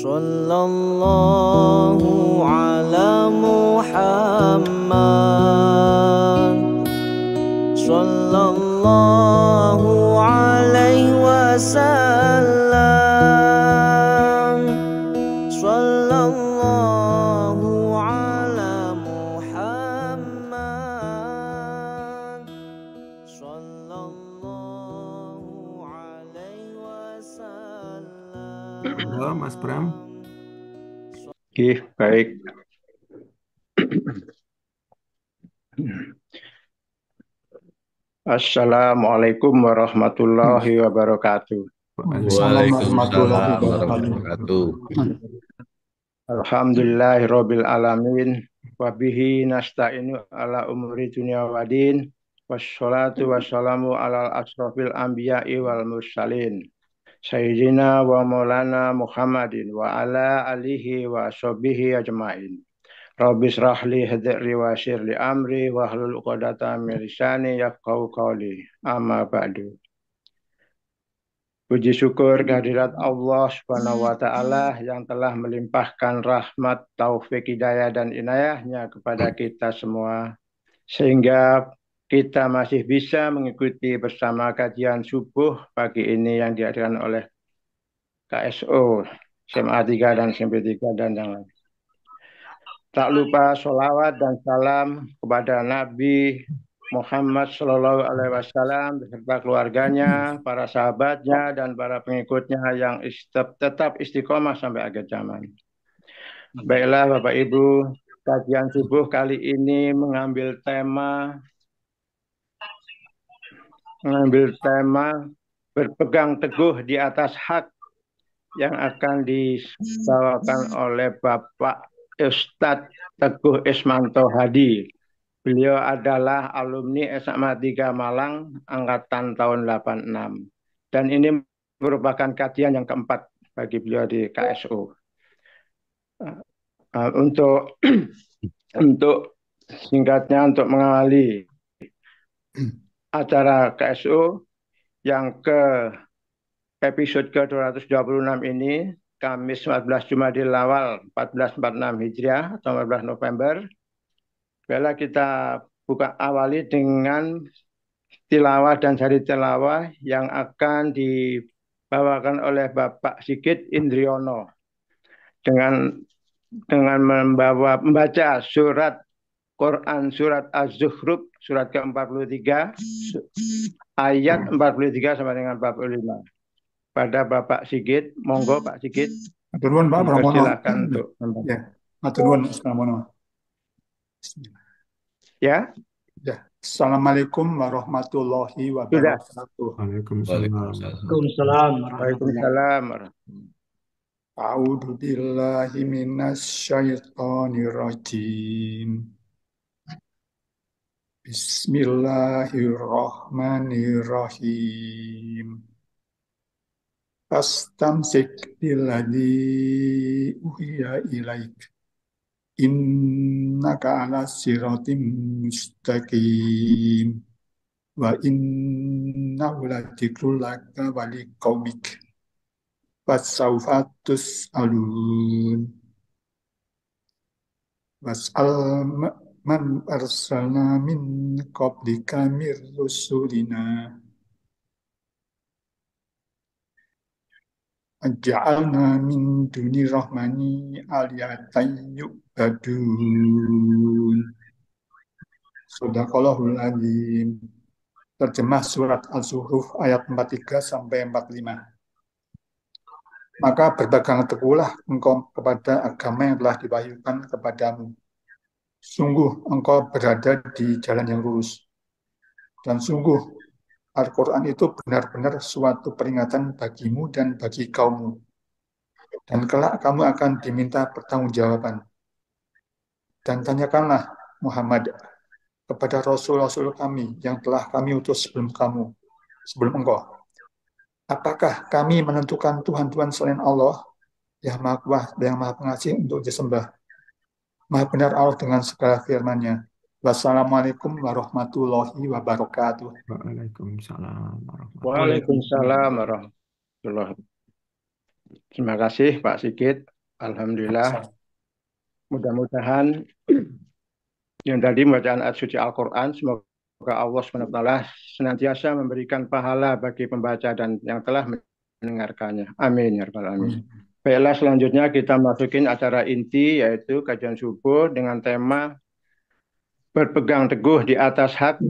Sallallahu ala Muhammad, Sallallahu alaihi wasallam, Sallallahu ala Muhammad, Sallallahu alaihi wasallam. Halo Mas Pram. Oke, baik. Assalamualaikum warahmatullahi wabarakatuh. Waalaikumsalam warahmatullahi wabarakatuh. Alhamdulillahirabbil alamin wa bihi nasta'inu ala umuri dunya waddin wassalatu wassalamu ala asrofil anbiya'i wal mursalin sayyidina wa maulana Muhammadin wa ala alihi wa sahbihi ajmain. Rabbi shrah li sadri wa yassir li amri wa hlul 'uqdatam min lisani yafqahu qawli. Amma ba'du. Puji syukur kehadirat Allah Subhanahu wa taala yang telah melimpahkan rahmat, taufik, hidayah dan inayahnya kepada kita semua sehingga kita masih bisa mengikuti bersama kajian subuh pagi ini yang diadakan oleh KSO, SMA 3 dan SMP 3 dan yang lain. Tak lupa sholawat dan salam kepada Nabi Muhammad Sallallahu Alaihi Wasallam beserta keluarganya, para sahabatnya, dan para pengikutnya yang tetap istiqomah sampai akhir zaman. Baiklah Bapak Ibu, kajian subuh kali ini mengambil tema berpegang teguh di atas hak yang akan dibawakan oleh Bapak Ustadz Teguh Ismanto Hadi. Beliau adalah alumni SMA 3 Malang angkatan tahun 86. Dan ini merupakan kajian yang keempat bagi beliau di KSO. Untuk singkatnya, untuk mengawali acara KSO yang episode ke-226 ini, Kamis 14 Jumadil Awal 1446 Hijriah atau 14 November. Bila kita awali dengan tilawah dan sari tilawah yang akan dibawakan oleh Bapak Sigit Indriono dengan membaca surat Quran surat Az-Zukhruf surat ke-43 ayat 43 sampai dengan 45. Pada Bapak Sigit, monggo Pak Sigit. Maturnuwun Pak Pramono. Silakan untuk ya. Maturnuwun Pramono. Ya. Ya. Assalamualaikum warahmatullahi wabarakatuh. Waalaikumsalam. Waalaikumsalam. A'udzu billahi minasyaitonir rajim. Bismillahirrahmanirrahim. Fastamsik billadzi uhiya ilaik. Innaka ala siratim mustaqim. Wa innahu ladzikrul laka wa liqaumik. Fasawfa tus'alun. Was'al man arsalna min qablika mir rusulina aj'alna min duni rahmani aliyatan yu'badun. Shadaqallahul azim. Terjemah surat Az-Zukhruf ayat 43 sampai 45. Maka berpegang teguhlah engkau kepada agama yang telah diwahyukan kepadamu. Sungguh engkau berada di jalan yang lurus. Dan sungguh Al-Quran itu benar-benar suatu peringatan bagimu dan bagi kaummu. Dan kelak kamu akan diminta pertanggungjawaban. Dan tanyakanlah Muhammad kepada Rasul-Rasul kami yang telah kami utus sebelum engkau. Apakah kami menentukan Tuhan-Tuhan selain Allah yang Maha Kuasa dan yang Maha Pengasih untuk disembah? Maha benar Allah dengan segala firman-Nya. Wassalamualaikum warahmatullahi wabarakatuh. Waalaikumsalam warahmatullahi wabarakatuh. Terima kasih Pak Sigit Alhamdulillah. Mudah-mudahan yang tadi bacaan ayat suci Al-Quran, semoga Allah SWT senantiasa memberikan pahala bagi pembaca dan yang telah mendengarkannya. Amin ya rabbal alamin. Baiklah, selanjutnya kita masukin acara inti, yaitu kajian subuh dengan tema berpegang teguh di atas hak,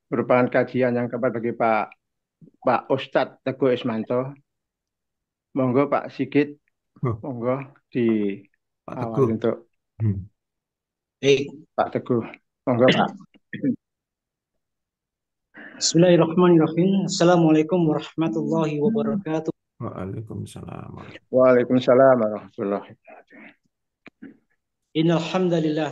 merupakan kajian yang keempat bagi Pak Ustadz Teguh Ismanto. Monggo Pak Sigit, monggo di Pak awal Teguh. untuk Baik. Pak Teguh. Monggo Pak. Bismillahirrahmanirrahim. Assalamualaikum warahmatullahi wabarakatuh. Waalaikumsalam. Waalaikumsalam warahmatullahi wabarakatuh. Innal hamdalillah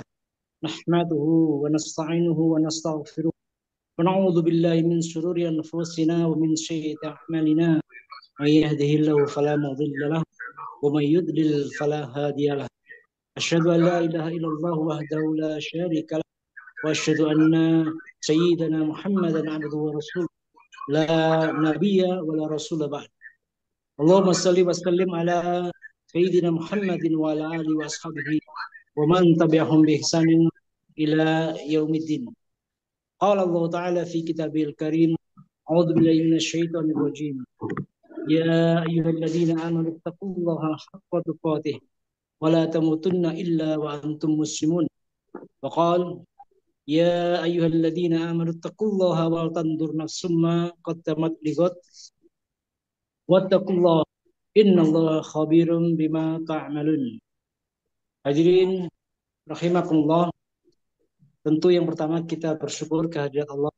nahmaduhu wa nasta'inuhu wa nastaghfiruh. Wa na'udzu billahi min shururi anfusina wa min sayyiati a'malina. May yahdihillahu fala mudilla lahu wa may yudlil fala hadiya lahu. Asyhadu an la ilaha illallah wahdahu la syarika lahu wa asyhadu anna sayyidana Muhammadan 'abduhu wa rasuluh. La nabiyya wa la rasula ba'd. Allahumma salli wa sallim ala sayyidina Muhammadin wa ala alihi wa ashabihi wa man tabi'ahum bi ihsanin ila yaumiddin. Qala Allah Ta'ala fi kitabil karim, a'udzu billahi minasy syaithanir rajim. Ya ayyuhalladzina amanu taqullaha haqqa tuqatih wa la tamutunna illa wa antum muslimun. Wa qala ya ayyuhalladzina amanu taqullaha wa tandur nafsum ma qaddamat lighad wattaqullaha innallaha khabirum bima ta'malun. Hadirin rahimakumullah, tentu yang pertama kita bersyukur kehadirat Allah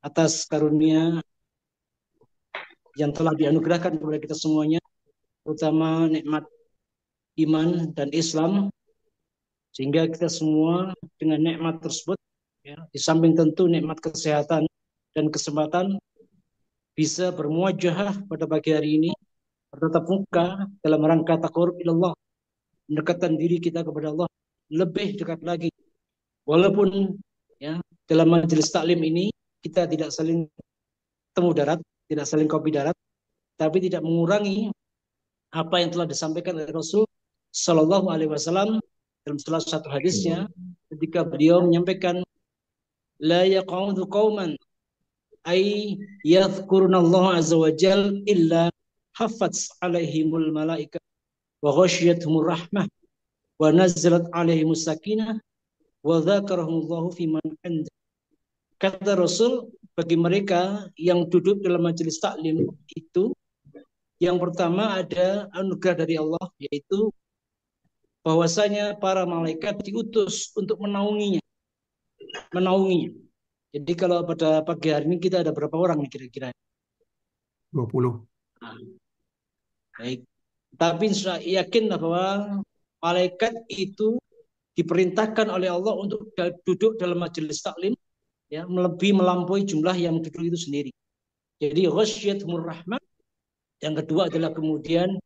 atas karunia yang telah dianugerahkan kepada kita semuanya, terutama nikmat iman dan Islam, sehingga kita semua dengan nikmat tersebut, ya, di samping tentu nikmat kesehatan dan kesempatan, bisa bermuajahah pada pagi hari ini, bertatap muka dalam rangka taqarrub ilallah, mendekatkan diri kita kepada Allah lebih dekat lagi. Walaupun ya dalam majelis taklim ini kita tidak saling temu darat, tidak saling kopi darat, tapi tidak mengurangi apa yang telah disampaikan oleh Rasul Shallallahu Alaihi Wasallam dalam salah satu hadisnya, ketika beliau menyampaikan la yaqaudu qauman ay yadhkurunallah azza wa jal illa hafatz alaihimul malaika wa ghasyiyatuhumur rahmah wa nazalat alaihimus sakinah wa dzakarahumullahu fiman inda. Kata Rasul, bagi mereka yang duduk dalam majelis taklim itu, yang pertama ada anugerah dari Allah, yaitu bahwasanya para malaikat diutus untuk menaunginya. Jadi kalau pada pagi hari ini kita ada berapa orang nih kira-kira? 20. Baik. Tapi saya yakinlah bahwa malaikat itu diperintahkan oleh Allah untuk duduk dalam majelis taklim, ya, melampaui jumlah yang duduk itu sendiri. Jadi ghasyiyatuhumur rahmah. Yang kedua adalah kemudian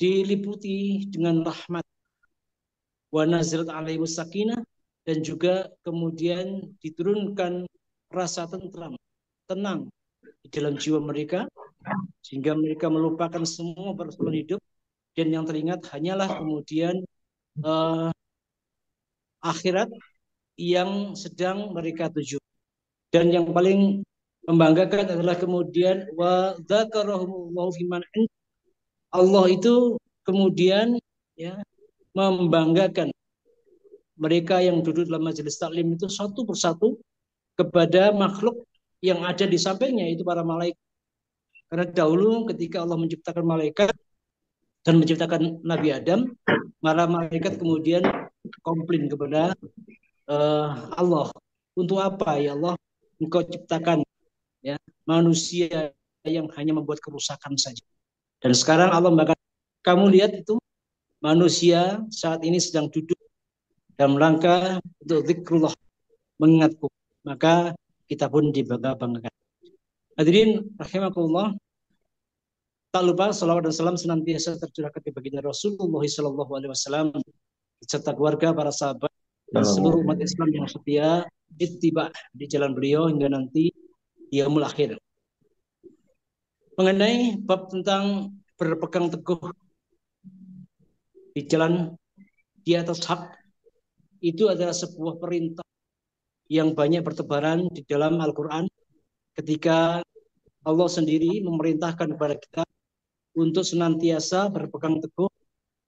diliputi dengan rahmat. Wa nazalat alaihimus sakinah, dan juga kemudian diturunkan rasa tenang di dalam jiwa mereka, sehingga mereka melupakan semua persoalan hidup, dan yang teringat hanyalah kemudian akhirat yang sedang mereka tuju. Dan yang paling membanggakan adalah kemudian wa dzakarahumullahu fiman inda. Allah itu kemudian ya membanggakan mereka yang duduk dalam majelis taklim itu satu persatu kepada makhluk yang ada di sampingnya, itu para malaikat. Karena dahulu ketika Allah menciptakan malaikat dan menciptakan Nabi Adam, para malaikat kemudian komplain kepada Allah, untuk apa ya Allah engkau ciptakan ya manusia yang hanya membuat kerusakan saja. Dan sekarang Allah mengatakan, kamu lihat itu manusia saat ini sedang duduk dalam rangka untuk zikrullah, mengingatku, maka kita pun dibangga-banggakan. Hadirin rahimakumullah, tak lupa salawat dan salam senantiasa tercurahkan di baginda Rasulullah Sallallahu Alaihi Wasallam serta keluarga, para sahabat dan seluruh umat Islam yang setia ittiba di jalan beliau hingga nanti yaumul akhir. Mengenai bab tentang berpegang teguh di jalan di atas hak itu adalah sebuah perintah yang banyak bertebaran di dalam Al-Quran ketika Allah sendiri memerintahkan kepada kita untuk senantiasa berpegang teguh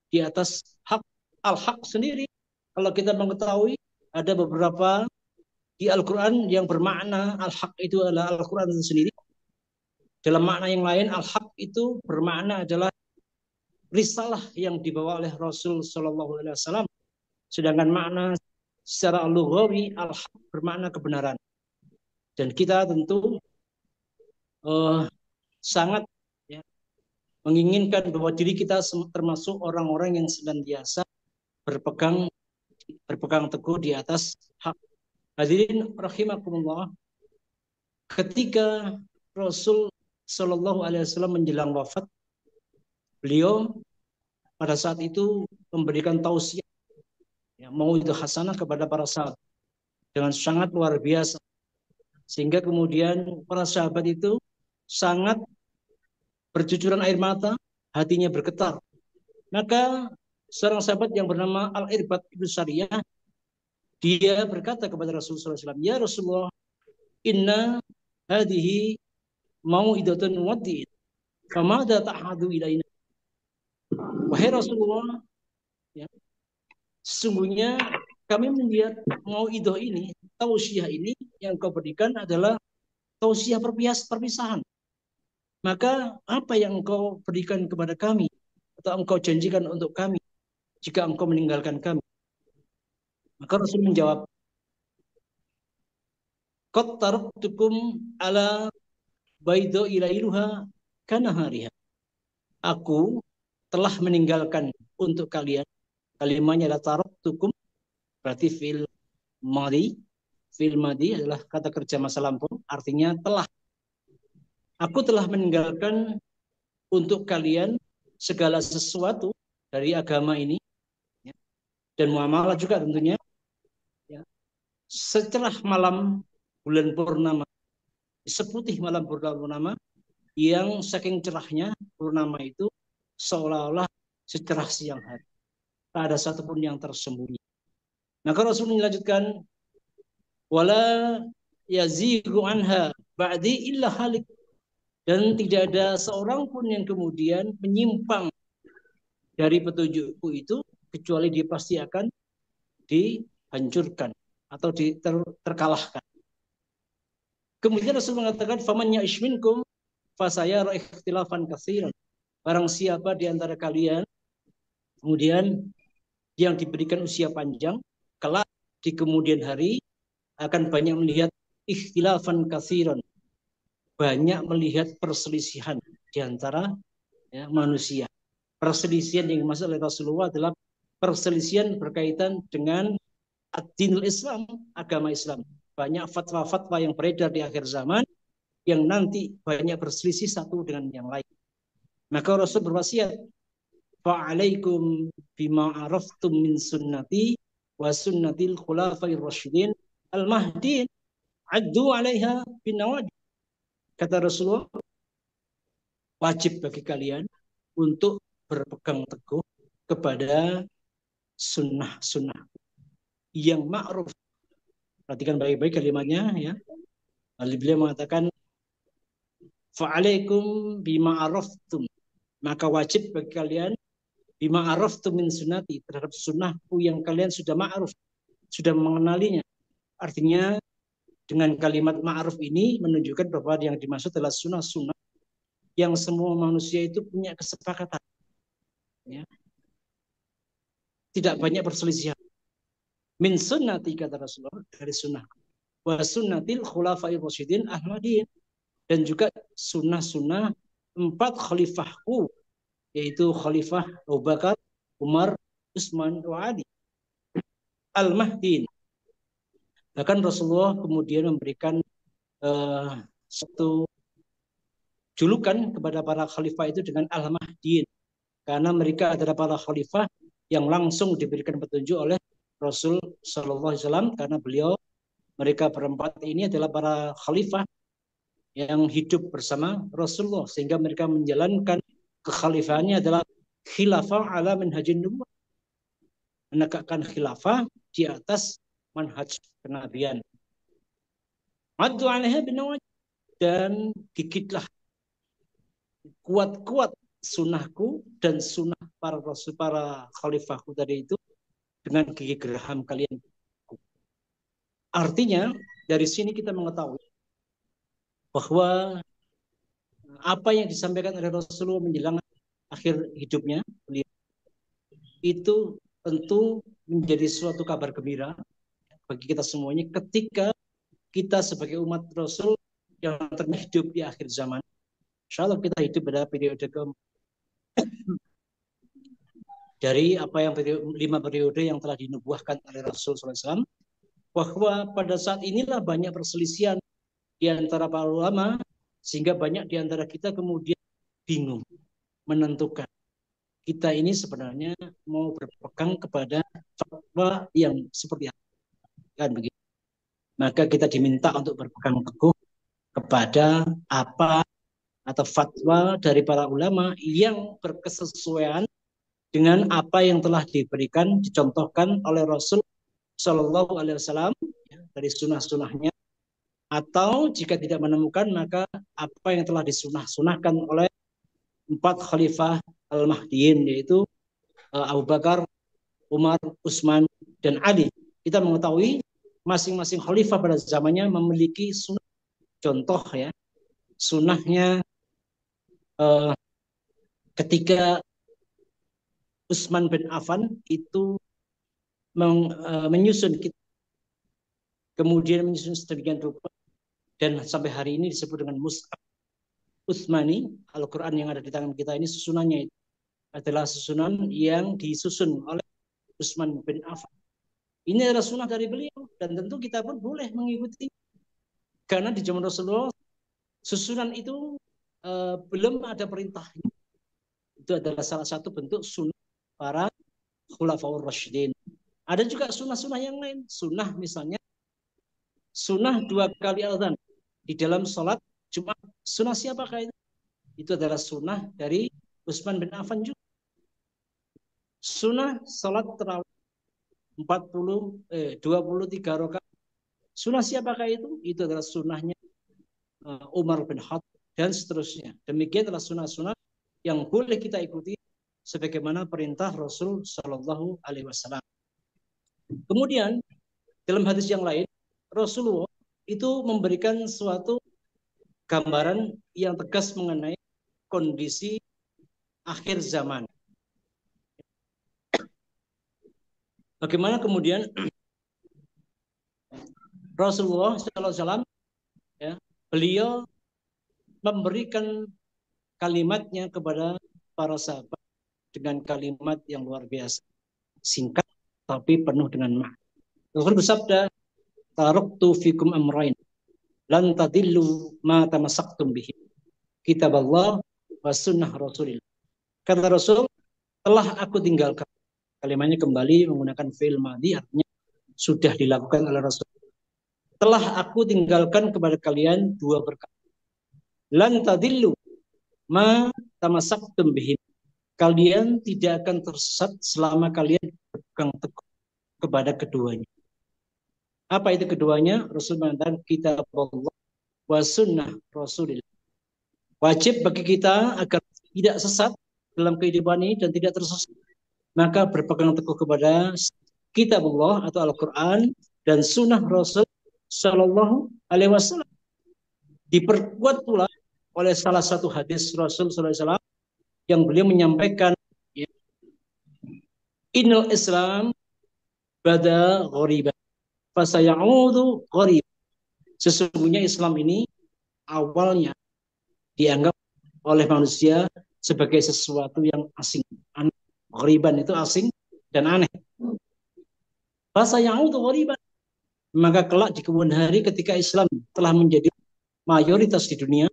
di atas hak. Al-haq sendiri, kalau kita mengetahui ada beberapa di Al-Quran yang bermakna al-haq itu adalah Al-Quran itu sendiri. Dalam makna yang lain, al-haq itu bermakna adalah risalah yang dibawa oleh Rasul Shallallahu Alaihi Wasallam. Sedangkan makna secara lughawi al-haq bermakna kebenaran. Dan kita tentu sangat menginginkan bahwa diri kita termasuk orang-orang yang senantiasa berpegang teguh di atas hak. Hadirin rahimakumullah, ketika Rasul Shallallahu Alaihi Wasallam menjelang wafat, beliau pada saat itu memberikan tausiah mau'idhah hasanah kepada para sahabat dengan sangat luar biasa, sehingga kemudian para sahabat itu sangat bercucuran air mata, hatinya bergetar. Maka seorang sahabat yang bernama Al-Irbad Ibnu Sariyah, dia berkata kepada Rasulullah SAW, "Ya Rasulullah, inna hadihi mau'idatun muwaddi'in, famada ta'hadu ilaina." Wahai Rasulullah, sesungguhnya kami melihat mau'idah ini, tausiah ini yang kau berikan adalah tausiah perpisahan. Maka apa yang engkau berikan kepada kami atau engkau janjikan untuk kami jika engkau meninggalkan kami? Maka Rasul menjawab, qad taraktukum ala bayda ilailuha kanahariha. Aku telah meninggalkan untuk kalian. Kalimatnya adalah taraktukum, berarti fil madi adalah kata kerja masa lampau, artinya telah. Aku telah meninggalkan untuk kalian segala sesuatu dari agama ini, dan muamalah juga tentunya, secerah malam bulan purnama, seputih malam bulan purnama, yang saking cerahnya purnama itu seolah-olah secerah siang hari, tak ada satupun yang tersembunyi. Maka Rasul melanjutkan, wala yazighu anha ba'di illa halik. Dan tidak ada seorang pun yang kemudian menyimpang dari petunjukku itu kecuali dia pasti akan dihancurkan atau terkalahkan. Kemudian Rasul mengatakan, faman ya'ish minkum fasayara ikhtilafan katsiran. Barang siapa di antara kalian kemudian yang diberikan usia panjang, kelak di kemudian hari akan banyak melihat ikhtilafan katsiran, banyak melihat perselisihan di antara manusia. Perselisihan yang dimaksud oleh Rasulullah adalah perselisihan berkaitan dengan ad-dinul Islam, agama Islam. Banyak fatwa-fatwa yang beredar di akhir zaman yang nanti banyak berselisih satu dengan yang lain. Maka Rasul berwasiat, fa'alaikum bima araftum min sunnati wa sunnatil khulafair rasyidin al-mahdin addu 'alaiha bin nawajib. Kata Rasulullah, wajib bagi kalian untuk berpegang teguh kepada sunnah-sunnah yang ma'ruf. Perhatikan baik-baik kalimatnya ya. Beliau mengatakan, fa'alaikum bima araftum, maka wajib bagi kalian bima araftum min sunnati, terhadap sunnahku yang kalian sudah ma'ruf, sudah mengenalinya. Artinya dengan kalimat ma'ruf ini menunjukkan bahwa yang dimaksud adalah sunnah-sunnah yang semua manusia itu punya kesepakatan. Ya. Tidak banyak perselisihan. Min sunnati, kata Rasulullah, dari sunnah. Wa sunnatil khulafair rasyidin ahmadin, dan juga sunnah-sunnah 4 khalifahku, yaitu Khalifah Abu Bakar, Umar, Utsman, wa Ali al-Mahdin. Bahkan Rasulullah kemudian memberikan satu julukan kepada para khalifah itu dengan al-Mahdin, karena mereka adalah para khalifah yang langsung diberikan petunjuk oleh Rasul Sallallahu Alaihi Wasallam, karena mereka berempat ini adalah para khalifah yang hidup bersama Rasulullah, sehingga mereka menjalankan kekhalifahannya adalah khilafah ala manhajin nubuwah, menegakkan khilafah di atas manhaj kenabian. Addu 'alaiha binawajid, dan gigitlah kuat-kuat sunnahku dan sunnah para rasul, para khalifahku tadi itu dengan gigi geraham kalian. Artinya dari sini kita mengetahui bahwa apa yang disampaikan oleh Rasulullah menjelang akhir hidupnya itu tentu menjadi suatu kabar gembira bagi kita semuanya ketika kita sebagai umat Rasul yang terhidup di akhir zaman. Insya Allah kita hidup pada periode dari apa yang 5 periode yang telah dinubuahkan oleh Rasul SAW, bahwa pada saat inilah banyak perselisihan di antara para ulama, sehingga banyak di antara kita kemudian bingung menentukan kita ini sebenarnya mau berpegang kepada fatwa yang seperti apa, kan begitu. Maka kita diminta untuk berpegang teguh kepada apa atau fatwa dari para ulama yang berkesesuaian dengan apa yang telah diberikan, dicontohkan oleh Rasul Shallallahu Alaihi Wasallam dari sunnah-sunnahnya, atau jika tidak menemukan maka apa yang telah disunah-sunahkan oleh 4 khalifah al-Mahdiyin, yaitu Abu Bakar, Umar, Utsman, dan Ali. Kita mengetahui masing-masing khalifah pada zamannya memiliki sunnah. Contoh ya, sunnahnya ketika Utsman bin Affan itu menyusun kita, kemudian menyusun sedemikian rupa, dan sampai hari ini disebut dengan Mushaf Utsmani. Al-Quran yang ada di tangan kita ini susunannya itu adalah susunan yang disusun oleh Utsman bin Affan. Ini adalah sunnah dari beliau, dan tentu kita pun boleh mengikuti, karena di zaman Rasulullah susunan itu belum ada perintahnya. Itu adalah salah satu bentuk sunnah para khulafaur rasyidin. Ada juga sunnah-sunnah yang lain. Sunnah misalnya, sunnah 2 kali azan di dalam sholat Jumat. Sunnah siapakah itu? Itu adalah sunnah dari Utsman bin Affan juga. Sunnah sholat tarawih 23 rakaat. Sunnah siapakah itu? Itu adalah sunnahnya Umar bin Khattab dan seterusnya. Demikian adalah sunnah-sunnah yang boleh kita ikuti sebagaimana perintah Rasul Shallallahu Alaihi Wasallam. Kemudian dalam hadis yang lain, Rasulullah itu memberikan suatu gambaran yang tegas mengenai kondisi akhir zaman. Bagaimana kemudian Rasulullah SAW, ya, beliau memberikan kalimatnya kepada para sahabat dengan kalimat yang luar biasa, singkat tapi penuh dengan makna. Rasul bersabda, "Taraktu fikum amrain, lan tadillu ma tamassaktum bihi, kitab Allah wa sunnah Rasulillah." Kata Rasul, telah aku tinggalkan. Kalimatnya kembali menggunakan fi'il madhi, artinya sudah dilakukan oleh Rasul. Telah aku tinggalkan kepada kalian 2 perkara. Lan tadillu ma tamassaktum bihi. Kalian tidak akan tersesat selama kalian berpegang teguh kepada keduanya. Apa itu keduanya? Rasul mengatakan kitab Allah wa sunnah Rasulillah. Wajib bagi kita agar tidak sesat dalam kehidupan ini dan tidak tersesat, maka berpegang teguh kepada kitab Allah atau Al-Quran dan sunnah Rasul Shallallahu Alaihi Wasallam. Diperkuat pula oleh salah satu hadis Rasul Sallallahu Alaihi Wasallam yang beliau menyampaikan, ya, Innal Islam bada ghoriban fasayaudu ghorib. Sesungguhnya Islam ini awalnya dianggap oleh manusia sebagai sesuatu yang asing. Ghoriban itu asing dan aneh. Fasayaudu ghoriban. Maka kelak di kemudian hari ketika Islam telah menjadi mayoritas di dunia,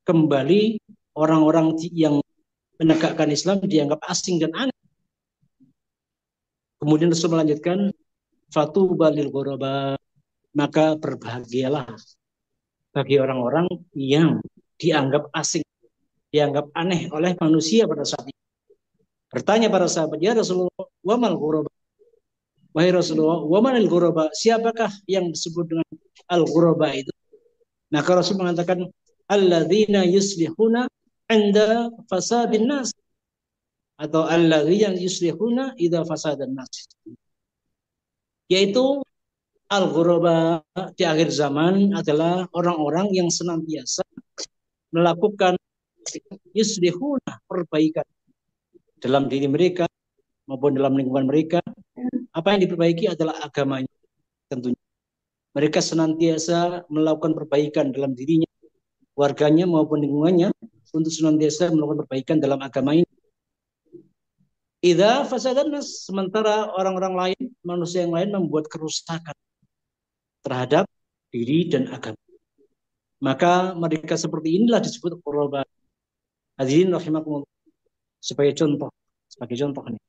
kembali orang-orang yang menegakkan Islam dianggap asing dan aneh. Kemudian Rasul melanjutkan, fatuba lil ghuraba, maka berbahagialah bagi orang-orang yang dianggap asing, dianggap aneh oleh manusia pada saat itu. Bertanya para sahabat, ya Rasulullah, wa mal ghuraba? wahai Rasulullah, wa manil ghuraba? Siapakah yang disebut dengan al-ghuraba itu? Maka Rasul mengatakan, alladzina yuslihuna 'inda fasadin nas, atau alladzina yuslihuna idza fasadan nas. Yaitu al-ghuraba di akhir zaman adalah orang-orang yang senantiasa melakukan yuslihuna, perbaikan dalam diri mereka maupun dalam lingkungan mereka. Apa yang diperbaiki adalah agamanya tentunya. Mereka senantiasa melakukan perbaikan dalam dirinya, warganya maupun lingkungannya, untuk senantiasa melakukan perbaikan dalam agama ini. Idza fasadan nas, sementara orang-orang lain, manusia yang lain membuat kerusakan terhadap diri dan agama, maka mereka seperti inilah disebut ghuraba. Hadirin rahimakumullah. Sebagai contoh nih,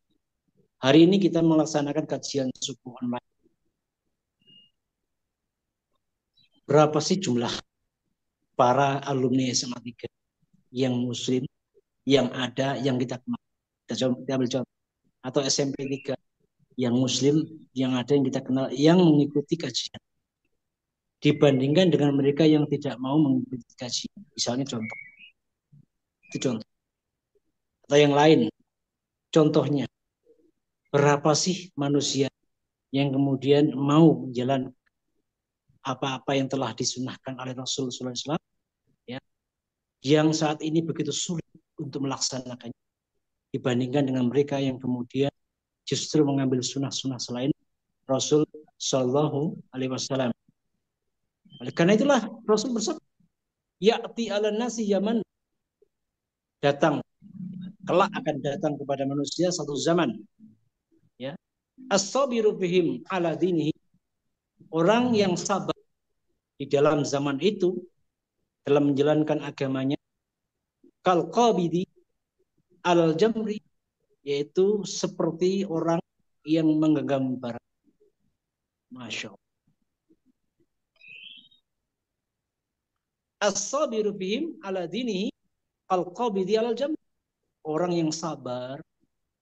hari ini kita melaksanakan kajian subuh online. Berapa sih jumlah para alumni SMA 3 yang muslim yang ada, yang kita kenal? Kita ambil contoh. Atau SMP 3 yang muslim yang ada, yang kita kenal, yang mengikuti kajian, dibandingkan dengan mereka yang tidak mau mengikuti kajian. Misalnya contoh. Itu contoh. Atau yang lain. Contohnya, berapa sih manusia yang kemudian mau menjalankan apa-apa yang telah disunahkan oleh Rasul sallallahu alaihi wasallam, ya, yang saat ini begitu sulit untuk melaksanakannya, dibandingkan dengan mereka yang kemudian justru mengambil sunnah-sunnah selain Rasul sallallahu alaihi wasallam. Oleh karena itulah Rasul bersabda, ya'ti 'alan nasi zaman, datang, kelak akan datang kepada manusia satu zaman, ya, as-sabiru bihim ala dinihi, orang yang sabar di dalam zaman itu dalam menjalankan agamanya, kal qabidi al jamri, yaitu seperti orang yang menggenggam bara. Masya Allah. As-sabiru bihim ala dinihi kal qabidi al jamri, orang yang sabar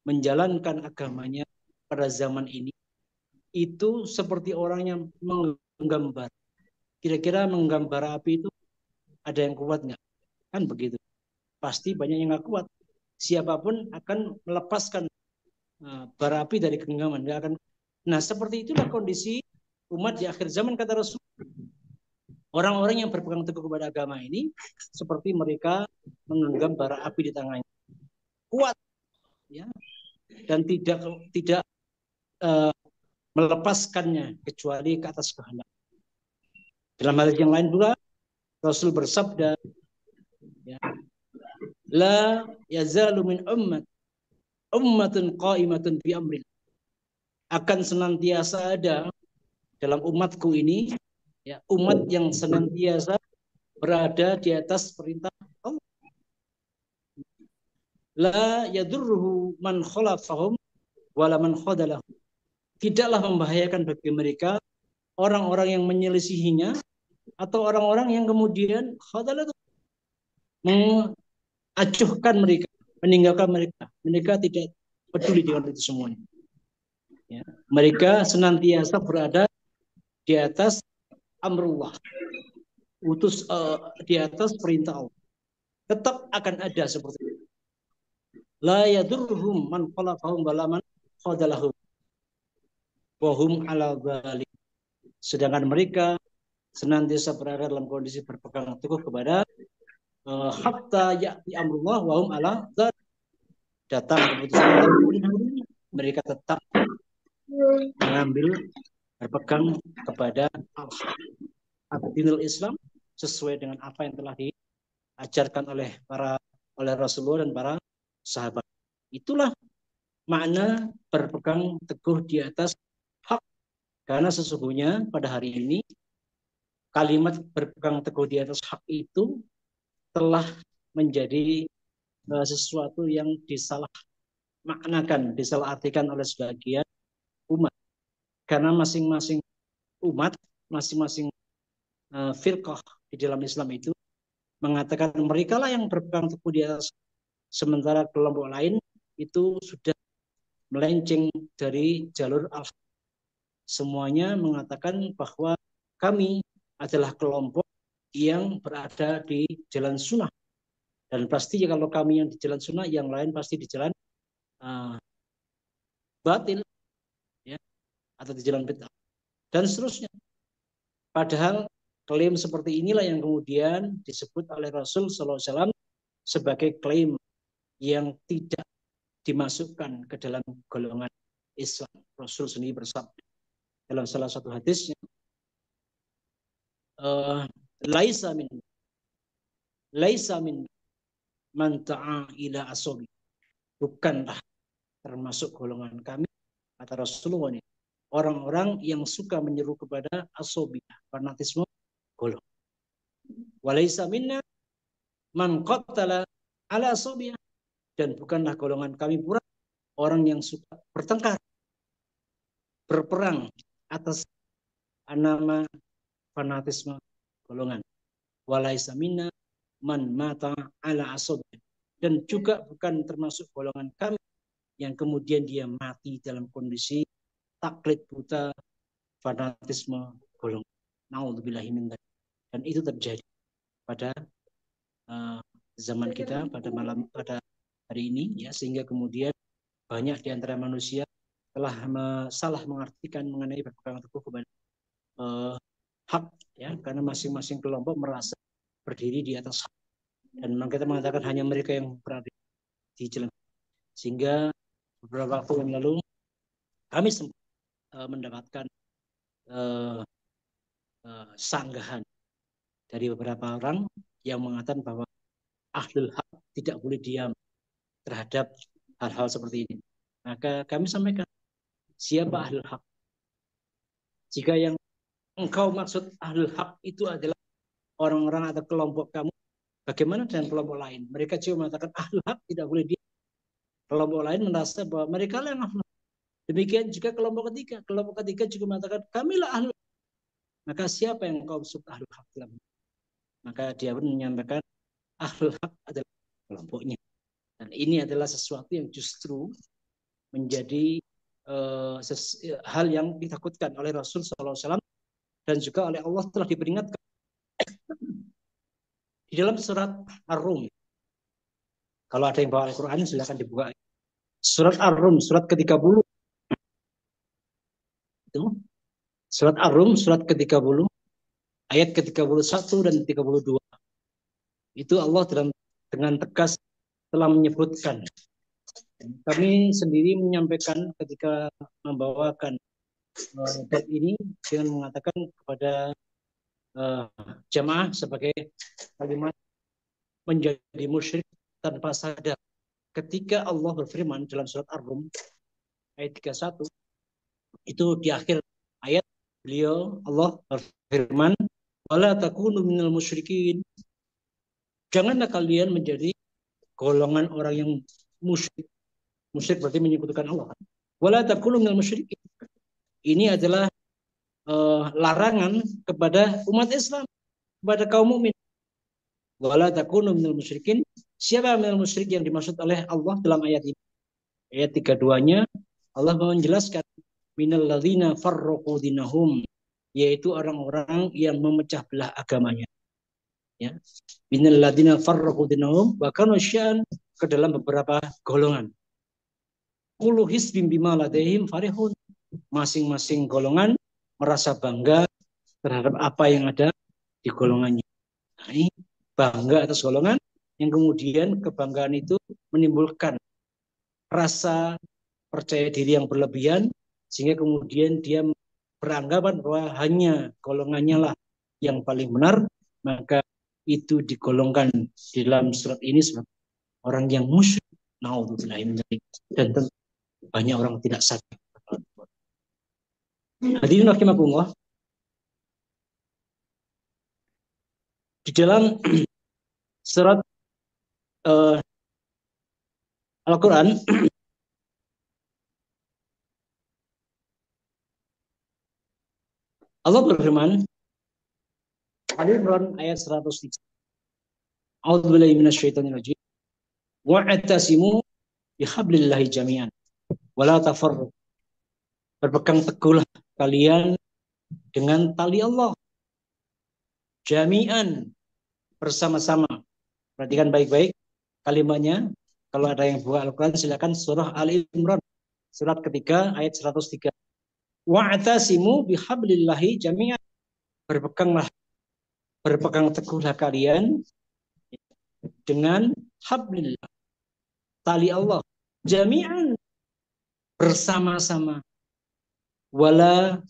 menjalankan agamanya pada zaman ini itu seperti orang yang menggenggam bara. Kira-kira menggenggam bara api itu ada yang kuat nggak? Kan begitu. Pasti banyak yang nggak kuat. Siapapun akan melepaskan bara api dari genggaman. Nggak akan. Nah, seperti itulah kondisi umat di akhir zaman, kata Rasul. Orang-orang yang berpegang teguh kepada agama ini seperti mereka menggenggam bara api di tangannya. Kuat, ya, dan tidak melepaskannya kecuali ke atas kehendak. Dalam hal yang lain pula Rasul bersabda, ya, la yazalu min ummatun qa'imatun bi amrin, akan senantiasa ada dalam umatku ini, ya, umat yang senantiasa berada di atas perintah Allah. La yadurruhu man khalafahum wala man khadalahum, tidaklah membahayakan bagi mereka orang-orang yang menyelisihinya atau orang-orang yang kemudian khadalah, mengacuhkan mereka, meninggalkan mereka. Mereka tidak peduli dengan itu semuanya. Ya. Mereka senantiasa berada di atas amrullah, di atas perintah Allah. Tetap akan ada seperti itu. La yadurruhum man khalafahum wala man khadalahum wa hum ala dzalik. Sedangkan mereka senantiasa berada dalam kondisi berpegang teguh kepada hatta ya'ti amrullah wa hum ala dzalik. Datang keputusan Allah, mereka tetap mengambil, berpegang kepada ad-dinul Islam sesuai dengan apa yang telah diajarkan oleh Rasulullah dan para sahabat. Itulah makna berpegang teguh di atas hak. Karena sesungguhnya pada hari ini kalimat berpegang teguh di atas hak itu telah menjadi sesuatu yang disalah maknakan, disalah artikan oleh sebagian umat. Karena masing-masing umat, masing-masing firqah di dalam Islam itu mengatakan mereka lah yang berpegang teguh di atas, sementara kelompok lain itu sudah melenceng dari jalur al-haq, semuanya mengatakan bahwa kami adalah kelompok yang berada di jalan sunnah. Dan pasti kalau kami yang di jalan sunnah, yang lain pasti di jalan batil, ya, atau di jalan bid'ah dan seterusnya. Padahal klaim seperti inilah yang kemudian disebut oleh Rasul SAW sebagai klaim yang tidak dimasukkan ke dalam golongan Islam. Rasul sendiri bersabda dalam salah satu hadisnya, laisa min man ta'a ila asobi, bukanlah termasuk golongan kami, kata Rasulullah ini, orang-orang yang suka menyeru kepada asobiyah, fanatisme golongan. Walaisa minna man qattala ala asobiyah, dan bukanlah golongan kami pula orang yang suka bertengkar, berperang atas nama fanatisme golongan. Walaisa minna man mata ala asobiyah, dan juga bukan termasuk golongan kami yang kemudian dia mati dalam kondisi taklid buta fanatisme golongan. Naudzubillahi min dzalik. Dan itu terjadi pada zaman kita, pada hari ini, ya, sehingga kemudian banyak di antara manusia telah salah mengartikan mengenai berpegang teguh kepada hak, ya, karena masing-masing kelompok merasa berdiri di atas hak, dan memang kita mengatakan hanya mereka yang berada di jalan. Sehingga beberapa waktu yang lalu kami sempat mendapatkan sanggahan dari beberapa orang yang mengatakan bahwa ahlul haq tidak boleh diam terhadap hal-hal seperti ini. Maka kami sampaikan, siapa ahlul haq? Jika yang engkau maksud ahlul haq itu adalah orang-orang atau kelompok kamu, bagaimana dengan kelompok lain? Mereka juga mengatakan ahlul haq tidak boleh diam. Kelompok lain merasa bahwa mereka lah yang ahlul haq. Demikian juga kelompok ketiga. Kelompok ketiga juga mengatakan kamilah ahlul haq. Maka siapa yang engkau maksud ahlul haq dalam? Maka dia pun menyampaikan ahlul haq adalah kelompoknya. Dan ini adalah sesuatu yang justru menjadi hal yang ditakutkan oleh Rasul SAW dan juga oleh Allah telah diperingatkan di dalam surat Ar-Rum. Kalau ada yang bawa Al-Quran silakan dibuka. Surat Ar-Rum, surat ke-30. Itu. Surat Ar-Rum, surat ke-30, ayat ke-31 dan 32. Itu Allah dengan tegas telah menyebutkan. Kami sendiri menyampaikan ketika membawakan bab ini dengan mengatakan kepada jamaah sebagai kalimat menjadi musyrik tanpa sadar. Ketika Allah berfirman dalam surat Ar-Rum ayat 31, itu di akhir ayat beliau Allah berfirman, wala takunu minal musyrikin. Janganlah kalian menjadi golongan orang yang musyrik. Musyrik berarti menyekutukan Allah. Wala takunu minal musyrikin. Ini adalah larangan kepada umat Islam, kepada kaum mukmin. Wala takunu minal musyrikin. Siapa minal musyrik yang dimaksud oleh Allah dalam ayat ini? Ayat 32-nya Allah menjelaskan minal ladzina farraqu dinahum, yaitu orang-orang yang memecah belah agamanya. Ya. Minal ladzina farraqu dinahum wa kanu sya'an, ke dalam beberapa golongan. Kullu hizbin bima ladaihim farihun. Masing-masing golongan merasa bangga terhadap apa yang ada di golongannya. Nah, ini bangga atas golongan yang kemudian kebanggaan itu menimbulkan rasa percaya diri yang berlebihan sehingga kemudian dia beranggapan bahwa hanya golongannya lah yang paling benar, maka itu digolongkan di dalam surat ini sebagai orang yang musyrik. Naudzubillahi min dzalik. Dan tentu banyak orang tidak sadar. Hadirin rahimakumullah, di dalam surat Al-Quran Allah berfirman, Al-Imran ayat 103. A'udzubillahi minasyaitonir rajim. Wa'tasimu bihablillahi jami'an wa la tafarraqu. Berpegang teguhlah kalian dengan tali Allah. Jami'an, bersama-sama. Perhatikan baik-baik kalimatnya. Kalau ada yang buka Al-Quran, silakan surah Ali Imran. Surat ketiga, ayat 103. Wa'tasimu bihablillahi jami'an. Berpegang teguhlah kalian dengan hablillah, tali Allah. Jami'an, bersama-sama. Wala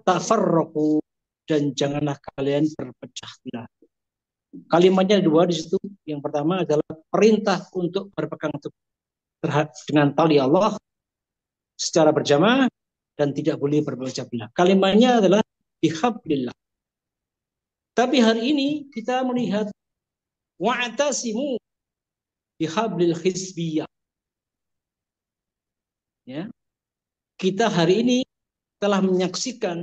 tafarraqu, dan janganlah kalian berpecah belah. Kalimatnya dua di situ. Yang pertama adalah perintah untuk berpegang teguh dengan tali Allah secara berjamaah dan tidak boleh berpecah belah. Kalimatnya adalah bihablillah. Tapi hari ini kita melihat wa'tasimu bihablil hizbiyah. Ya. Kita hari ini telah menyaksikan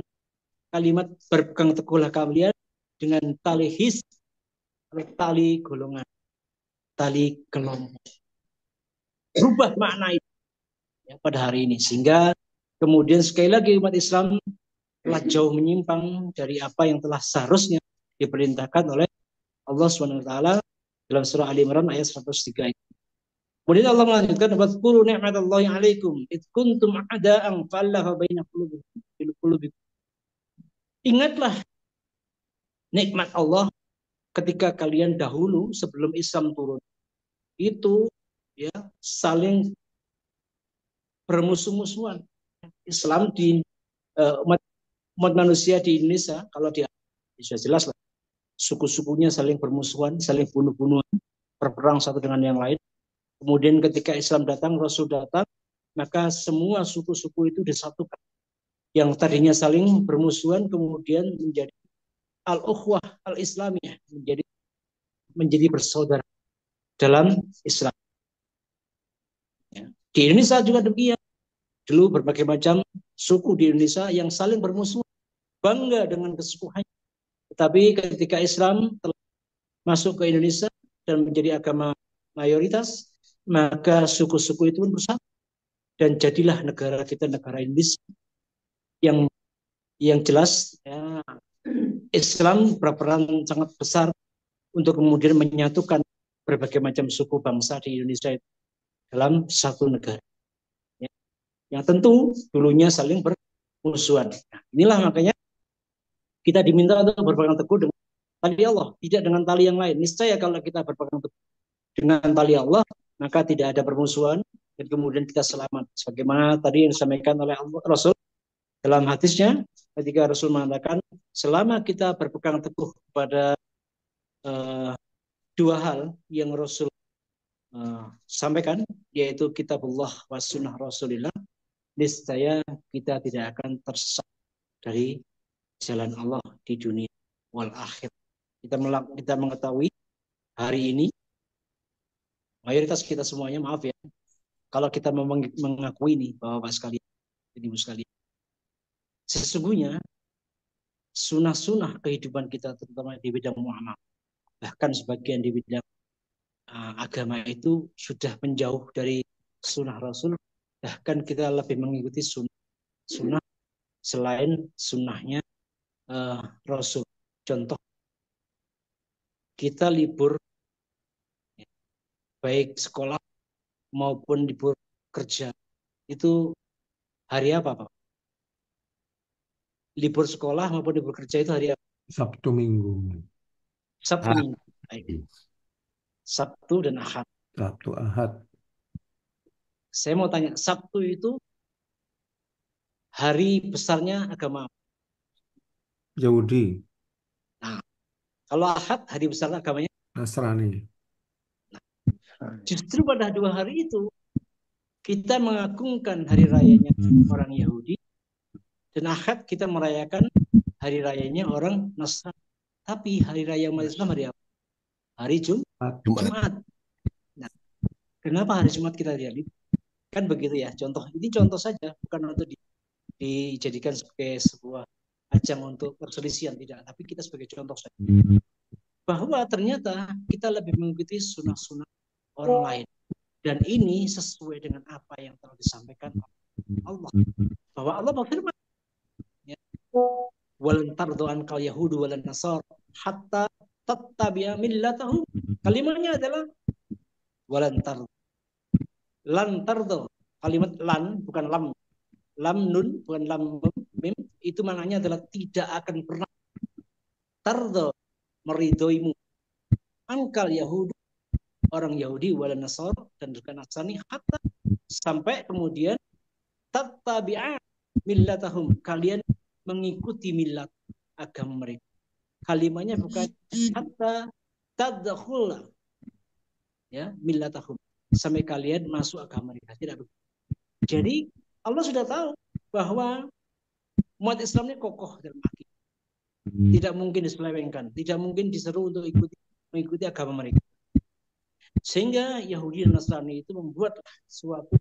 kalimat berpegang teguhlah kalian dengan tali hizb, tali golongan, tali kelompok. Berubah makna itu ya, pada hari ini, sehingga kemudian sekali lagi umat Islam telah jauh menyimpang dari apa yang telah seharusnya diperintahkan oleh Allah SWT dalam surah Ali Imran ayat 103 itu. Kemudian Allah melanjutkan, "Wadhkuru ni'matallahi 'alaikum id kuntum a'da'an fa'alafa baina qulubikum." Ingatlah nikmat Allah ketika kalian dahulu sebelum Islam turun. Itu ya saling bermusuh-musuhan. Islam di umat manusia di Indonesia, kalau di sudah jelas lah, suku-sukunya saling bermusuhan, saling bunuh-bunuhan, berperang satu dengan yang lain. Kemudian ketika Islam datang, Rasul datang, maka semua suku-suku itu disatukan. Yang tadinya saling bermusuhan kemudian menjadi al-ukhwah al-islamiyah, menjadi bersaudara dalam Islam. Ya. Di Indonesia juga demikian. Dulu berbagai macam suku di Indonesia yang saling bermusuhan, bangga dengan kesukuannya. Tetapi ketika Islam telah masuk ke Indonesia dan menjadi agama mayoritas, maka suku-suku itu pun bersatu dan jadilah negara kita, negara Indonesia yang jelas ya, Islam berperan sangat besar untuk kemudian menyatukan berbagai macam suku bangsa di Indonesia itu dalam satu negara. Ya. Yang tentu dulunya saling bermusuhan. Nah, inilah makanya kita diminta untuk berpegang teguh dengan tali Allah, tidak dengan tali yang lain. Niscaya kalau kita berpegang teguh dengan tali Allah, maka tidak ada permusuhan dan kemudian kita selamat. Sebagaimana tadi yang disampaikan oleh Rasul dalam hadisnya, ketika Rasul mengatakan, selama kita berpegang teguh pada dua hal yang Rasul sampaikan, yaitu kitabullah wa sunnah Rasulillah, niscaya kita tidak akan tersesat dari jalan Allah di dunia wal akhir. Kita mengetahui hari ini mayoritas kita semuanya, maaf ya, kalau kita mengakui ini, Bapak sekalian, Ibu sekalian, sesungguhnya sunah-sunah kehidupan kita, terutama di bidang muamalah, bahkan sebagian di bidang agama itu sudah menjauh dari sunnah Rasul, bahkan kita lebih mengikuti sunnah selain sunnahnya Rasul. Contoh, kita libur baik sekolah maupun libur kerja itu hari apa, Pak? Libur sekolah maupun libur kerja itu hari apa? Sabtu Minggu. Sabtu Minggu. Sabtu dan Ahad. Sabtu Ahad. Saya mau tanya, Sabtu itu hari besarnya agama apa? Yahudi. Nah, kalau Ahad hari besarnya agamanya Nasrani. justru pada dua hari itu kita mengagungkan hari rayanya orang Yahudi, dan Ahad kita merayakan hari rayanya orang Nasrani. Tapi hari raya umat Islam hari apa? Hari Jumat. Nah, kenapa hari Jumat kita lihat? Kan begitu ya, contoh. Ini contoh saja, bukan untuk dijadikan sebagai sebuah ajang untuk perselisihan, tidak. Tapi kita sebagai contoh saja. Bahwa ternyata kita lebih mengikuti sunnah-sunnah orang lain. Dan ini sesuai dengan apa yang telah disampaikan Allah. Bahwa Allah berfirman, walan tardu ankal yahudu walan nasar hatta tattabi'a millatahum. Kalimatnya adalah walan tardu. Lan tardu. Kalimat lan bukan lam. Lam nun bukan lam mim. Itu maknanya adalah tidak akan pernah tardu meridoimu. Ankal yahudu, orang Yahudi walan nasar dan juga Nasrani hatta sampai kemudian tattabi'a millatahum, kalian mengikuti millat agama mereka. Kalimatnya bukan hatta tadkhul ya millatahum, sampai kalian masuk agama mereka, tidak begitu. Jadi Allah sudah tahu bahwa umat Islam ini kokoh dalam akidah. Tidak mungkin diselewengkan, tidak mungkin diseru untuk mengikuti agama mereka. Sehingga Yahudi dan Nasrani itu membuat suatu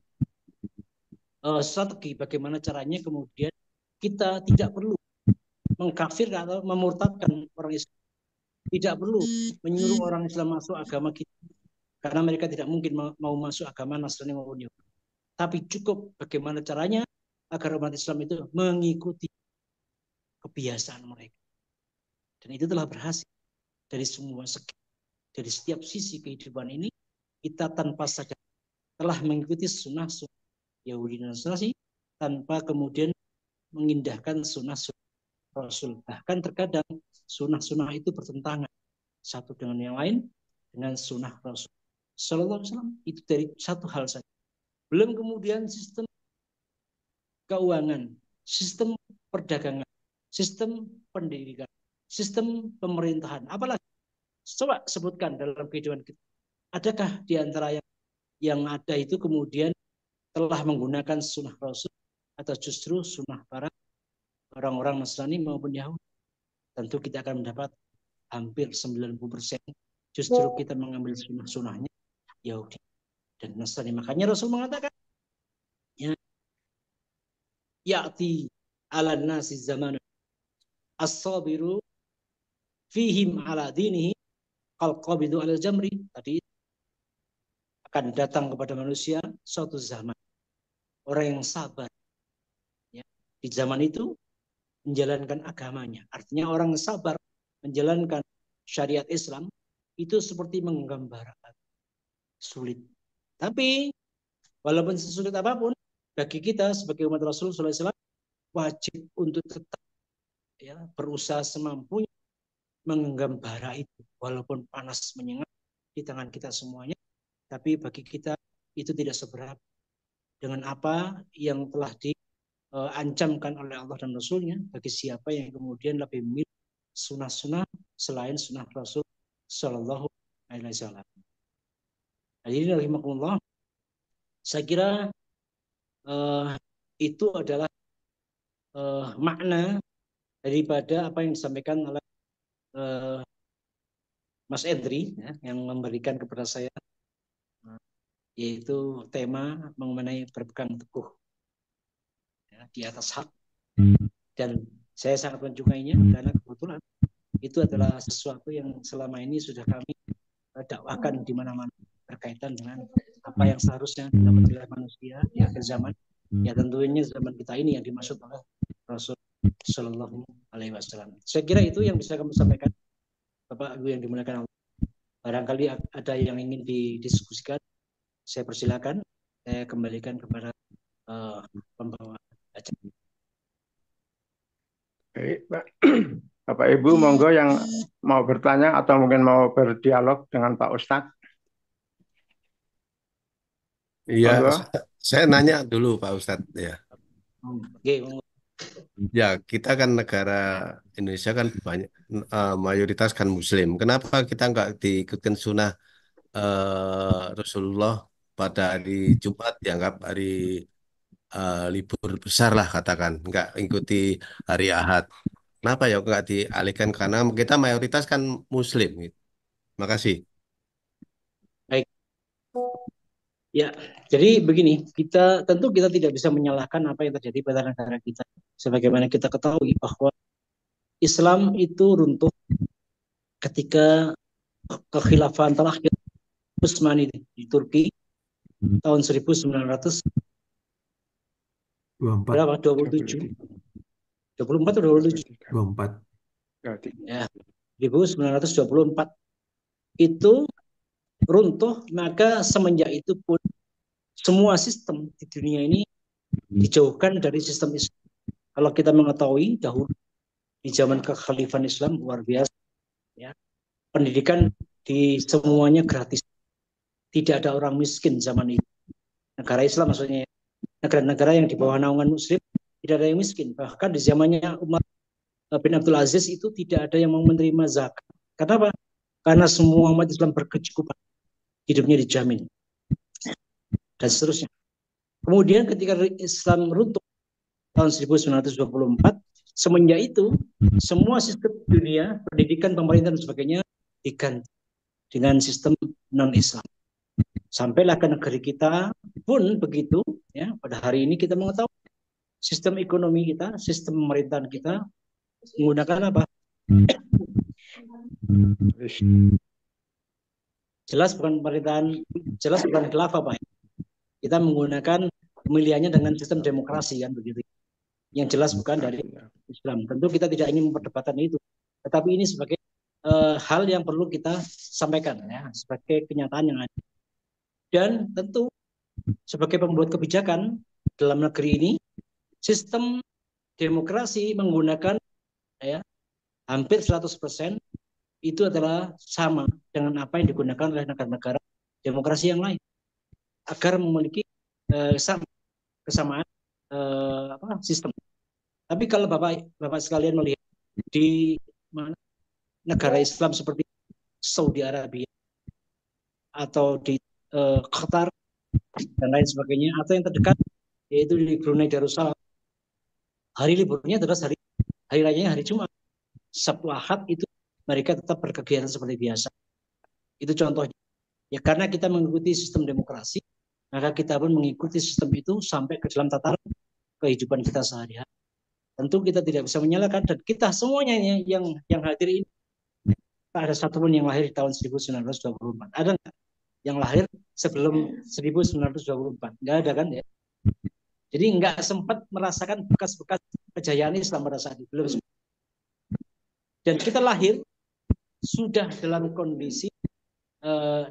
strategi bagaimana caranya kemudian kita tidak perlu mengkafirkan atau memurtadkan orang Islam. Tidak perlu menyuruh orang Islam masuk agama kita. Karena mereka tidak mungkin mau masuk agama Nasrani maupun Yahudi. Tapi cukup bagaimana caranya agar umat Islam itu mengikuti kebiasaan mereka. Dan itu telah berhasil dari semua segi. Dari setiap sisi kehidupan ini, kita tanpa sadar telah mengikuti sunnah-sunnah Yahudi dan Nasrani tanpa kemudian mengindahkan sunnah-sunnah Rasul. Bahkan terkadang sunnah-sunnah itu bertentangan satu dengan yang lain dengan sunnah Rasul Sallallahu Alaihi Wasallam. Itu dari satu hal saja. Belum kemudian sistem keuangan, sistem perdagangan, sistem pendidikan, sistem pemerintahan, apalagi. Coba sebutkan dalam kehidupan kita. Adakah di antara yang ada itu kemudian telah menggunakan sunnah Rasul atau justru sunnah para orang-orang Nasrani maupun Yahudi? Tentu kita akan mendapat hampir 90% justru kita mengambil sunnah-sunnahnya Yahudi dan Nasrani. Makanya Rasul mengatakan, ya'ti ala nasi zaman as-sabiru fihim ala dinihi al-qabidu alal jamri. Tadi akan datang kepada manusia suatu zaman orang yang sabar ya, di zaman itu menjalankan agamanya. Artinya orang yang sabar menjalankan syariat Islam itu seperti menggambarkan sulit. Tapi walaupun sesulit apapun bagi kita sebagai umat Rasul SAW wajib untuk tetap ya, berusaha semampunya menggambara itu, walaupun panas menyengat di tangan kita semuanya, tapi bagi kita itu tidak seberapa dengan apa yang telah diancamkan oleh Allah dan Rasulnya bagi siapa yang kemudian lebih memilih sunnah-sunnah selain sunnah Rasul Sallallahu Alaihi Wasallam. Hadirin rahimakumullah, saya kira itu adalah makna daripada apa yang disampaikan oleh Mas Edri ya, yang memberikan kepada saya yaitu tema mengenai berpegang teguh ya, di atas hak, dan saya sangat menyukainya karena kebetulan itu adalah sesuatu yang selama ini sudah kami dakwakan di mana-mana berkaitan dengan apa yang seharusnya dilakukan oleh manusia di akhir zaman, ya tentunya zaman kita ini yang dimaksud oleh Rasul Sallallahu Alaihi Wasallam. Saya kira itu yang bisa kami sampaikan, Bapak Ibu yang dimuliakan Allah. Barangkali ada yang ingin didiskusikan, saya persilakan. Saya kembalikan kepada pembawa acara. Baik, Bapak Ibu, monggo yang mau bertanya atau mungkin mau berdialog dengan Pak Ustadz. Iya, Monggo. saya nanya dulu Pak Ustadz ya. Oke, Ya, kita kan negara Indonesia kan banyak mayoritas kan Muslim. Kenapa kita nggak diikutkan sunnah Rasulullah pada hari Jumat dianggap hari libur besar lah katakan, nggak ikuti hari Ahad. Kenapa ya nggak dialihkan? Karena kita mayoritas kan Muslim. Makasih. baik. Ya, jadi begini, tentu kita tidak bisa menyalahkan apa yang terjadi pada negara kita. Sebagaimana kita ketahui bahwa Islam itu runtuh ketika kekhilafan terakhir Utsmani di Turki tahun 1927. 24 atau 27? 24. Ya, 1924 itu runtuh, maka semenjak itu pun semua sistem di dunia ini dijauhkan dari sistem Islam. Kalau kita mengetahui dahulu di zaman kekhalifahan Islam luar biasa, ya, pendidikan di semuanya gratis, tidak ada orang miskin zaman itu. Negara Islam maksudnya, negara-negara yang di bawah naungan Muslim tidak ada yang miskin. Bahkan di zamannya Umar bin Abdul Aziz itu tidak ada yang mau menerima zakat. Kenapa? Karena semua umat Islam berkecukupan, hidupnya dijamin, dan seterusnya. Kemudian ketika Islam runtuh tahun 1924, semenjak itu semua sistem dunia, pendidikan, pemerintahan dan sebagainya diganti dengan sistem non-Islam. Sampailah ke negeri kita pun begitu, ya. Pada hari ini kita mengetahui sistem ekonomi kita, sistem pemerintahan kita menggunakan apa? Jelas bukan pemerintahan, jelas bukan khilafah, Pak. Kita menggunakan pemilihannya dengan sistem demokrasi, kan begitu. Yang jelas bukan dari Islam. Tentu kita tidak ingin memperdebatkan itu, tetapi ini sebagai hal yang perlu kita sampaikan, ya, sebagai kenyataan yang ada. Dan tentu sebagai pembuat kebijakan dalam negeri ini, sistem demokrasi menggunakan, ya, hampir 100% itu adalah sama dengan apa yang digunakan oleh negara-negara demokrasi yang lain agar memiliki kesamaan sistem. Tapi kalau Bapak sekalian melihat di mana negara Islam seperti Saudi Arabia atau di Qatar dan lain sebagainya, atau yang terdekat yaitu di Brunei Darussalam, hari liburnya adalah hari rayanya hari Jumat. Sabtu Ahad itu mereka tetap berkegiatan seperti biasa. Itu contohnya. Ya, karena kita mengikuti sistem demokrasi, maka kita pun mengikuti sistem itu sampai ke dalam tataran kehidupan kita sehari-hari. Tentu kita tidak bisa menyalahkan, dan kita semuanya yang hadir ini, tak ada satupun yang lahir di tahun 1924. Ada nggak yang lahir sebelum 1924? Nggak ada, kan, ya? Jadi nggak sempat merasakan bekas-bekas kejayaan Islam pada saat itu. Belum. Dan kita lahir sudah dalam kondisi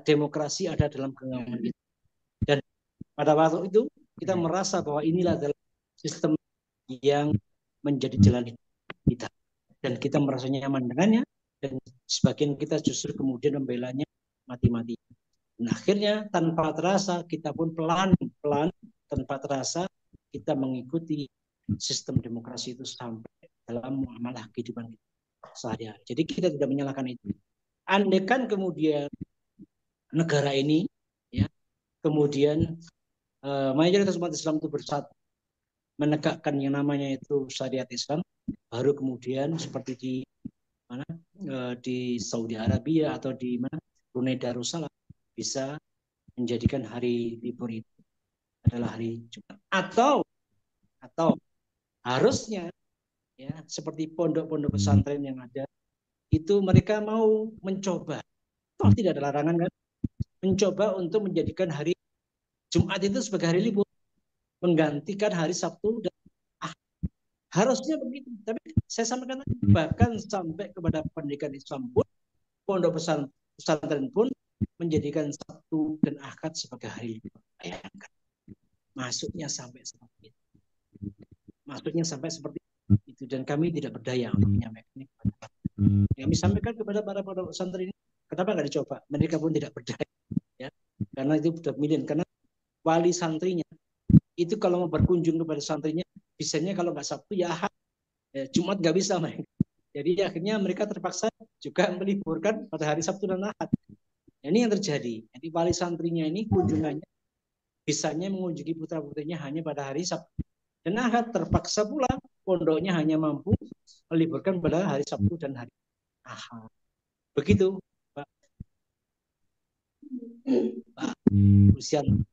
demokrasi ada dalam genggaman kita. Dan pada waktu itu kita merasa bahwa inilah adalah sistem yang menjadi jalan kita. Dan kita merasa nyaman dengannya, dan sebagian kita justru kemudian membelanya mati-mati. Dan akhirnya tanpa terasa kita pun pelan-pelan tanpa terasa kita mengikuti sistem demokrasi itu sampai dalam muamalah kehidupan kita sehari-hari. Jadi kita tidak menyalahkan itu. Andaikan kemudian negara ini, ya, kemudian mayoritas umat Islam itu bersatu menegakkan yang namanya itu syariat Islam, baru kemudian seperti di mana di Saudi Arabia atau di mana Brunei Darussalam bisa menjadikan hari libur itu adalah hari Jumat. Atau harusnya, ya, seperti pondok-pondok pesantren yang ada itu mereka mau mencoba, toh tidak ada larangan, kan, mencoba untuk menjadikan hari Jumat itu sebagai hari libur, menggantikan hari Sabtu dan harusnya begitu. Tapi saya sampaikan tadi, bahkan sampai kepada pendidikan Islam pun, pondok pesantren pun menjadikan Sabtu dan Ahad sebagai hari libur. Bayangkan, masuknya sampai seperti itu. Masuknya sampai seperti itu, dan kami tidak berdaya untuk menyampaikan ini kepada kami sampaikan kepada para pondok pesantren ini. Kenapa nggak dicoba? Mereka pun tidak berdaya, ya, karena itu sudah pilihan. Karena wali santrinya itu kalau mau berkunjung kepada santrinya, bisanya kalau nggak Sabtu ya Ahad, ya, Jumat nggak bisa mereka. Jadi akhirnya mereka terpaksa juga meliburkan pada hari Sabtu dan Ahad. Ini yang terjadi. Jadi wali santrinya ini kunjungannya bisanya mengunjungi putra-putrinya hanya pada hari Sabtu dan Ahad, terpaksa pula pondoknya hanya mampu meliburkan pada hari Sabtu dan hari Ahad. Begitu, Pak Lucian.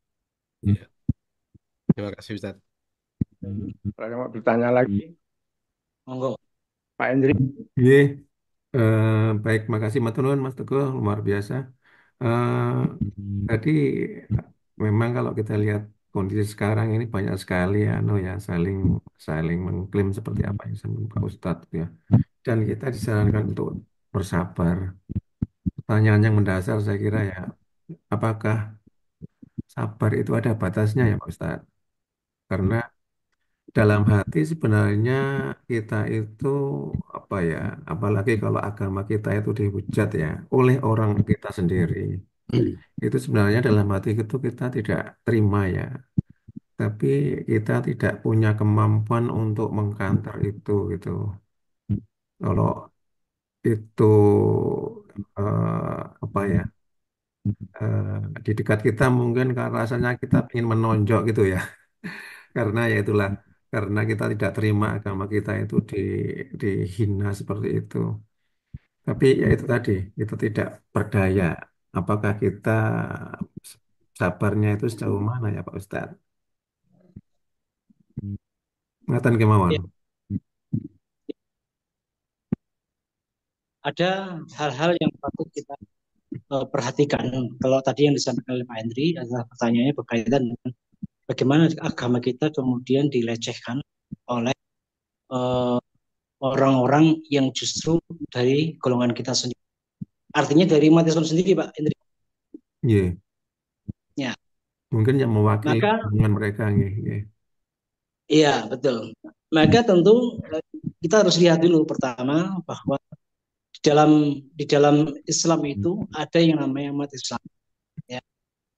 Ya. Terima kasih, Ustaz. Kalau mau bertanya lagi, Monggo. Pak Hendri. Iya, baik, makasih Mas Tunun, Mas Teguh, luar biasa. Tadi memang kalau kita lihat kondisi sekarang ini banyak sekali ya saling saling mengklaim seperti apa yang disampaikan Pak Ustadz ya. Dan kita disarankan untuk bersabar. Pertanyaan yang mendasar saya kira ya, apakah sabar itu ada batasnya ya Pak Ustadz? Karena dalam hati sebenarnya kita itu apa ya, apalagi kalau agama kita itu dihujat ya oleh orang kita sendiri. Itu sebenarnya dalam hati itu kita tidak terima ya. Tapi kita tidak punya kemampuan untuk mengkanter itu gitu. Kalau itu apa ya di dekat kita mungkin karena rasanya kita ingin menonjok gitu ya. Karena ya itulah karena kita tidak terima agama kita itu dihina seperti itu. Tapi ya itu tadi itu tidak berdaya. Apakah kita sabarnya itu sejauh mana ya Pak Ustadz? Ngatan kemauan. Ya, ada hal-hal yang patut kita perhatikan. Kalau tadi yang disampaikan oleh Pak Hendri adalah pertanyaannya berkaitan dengan bagaimana agama kita kemudian dilecehkan oleh eh, orang-orang yang justru dari golongan kita sendiri. Artinya dari umat Islam sendiri, Pak Hendri. Iya, Ya, mungkin yang mewakili maka dengan mereka nggih, nggih. iya betul. Maka tentu kita harus lihat dulu pertama bahwa di dalam Islam itu ada yang namanya umat Islam. Ya,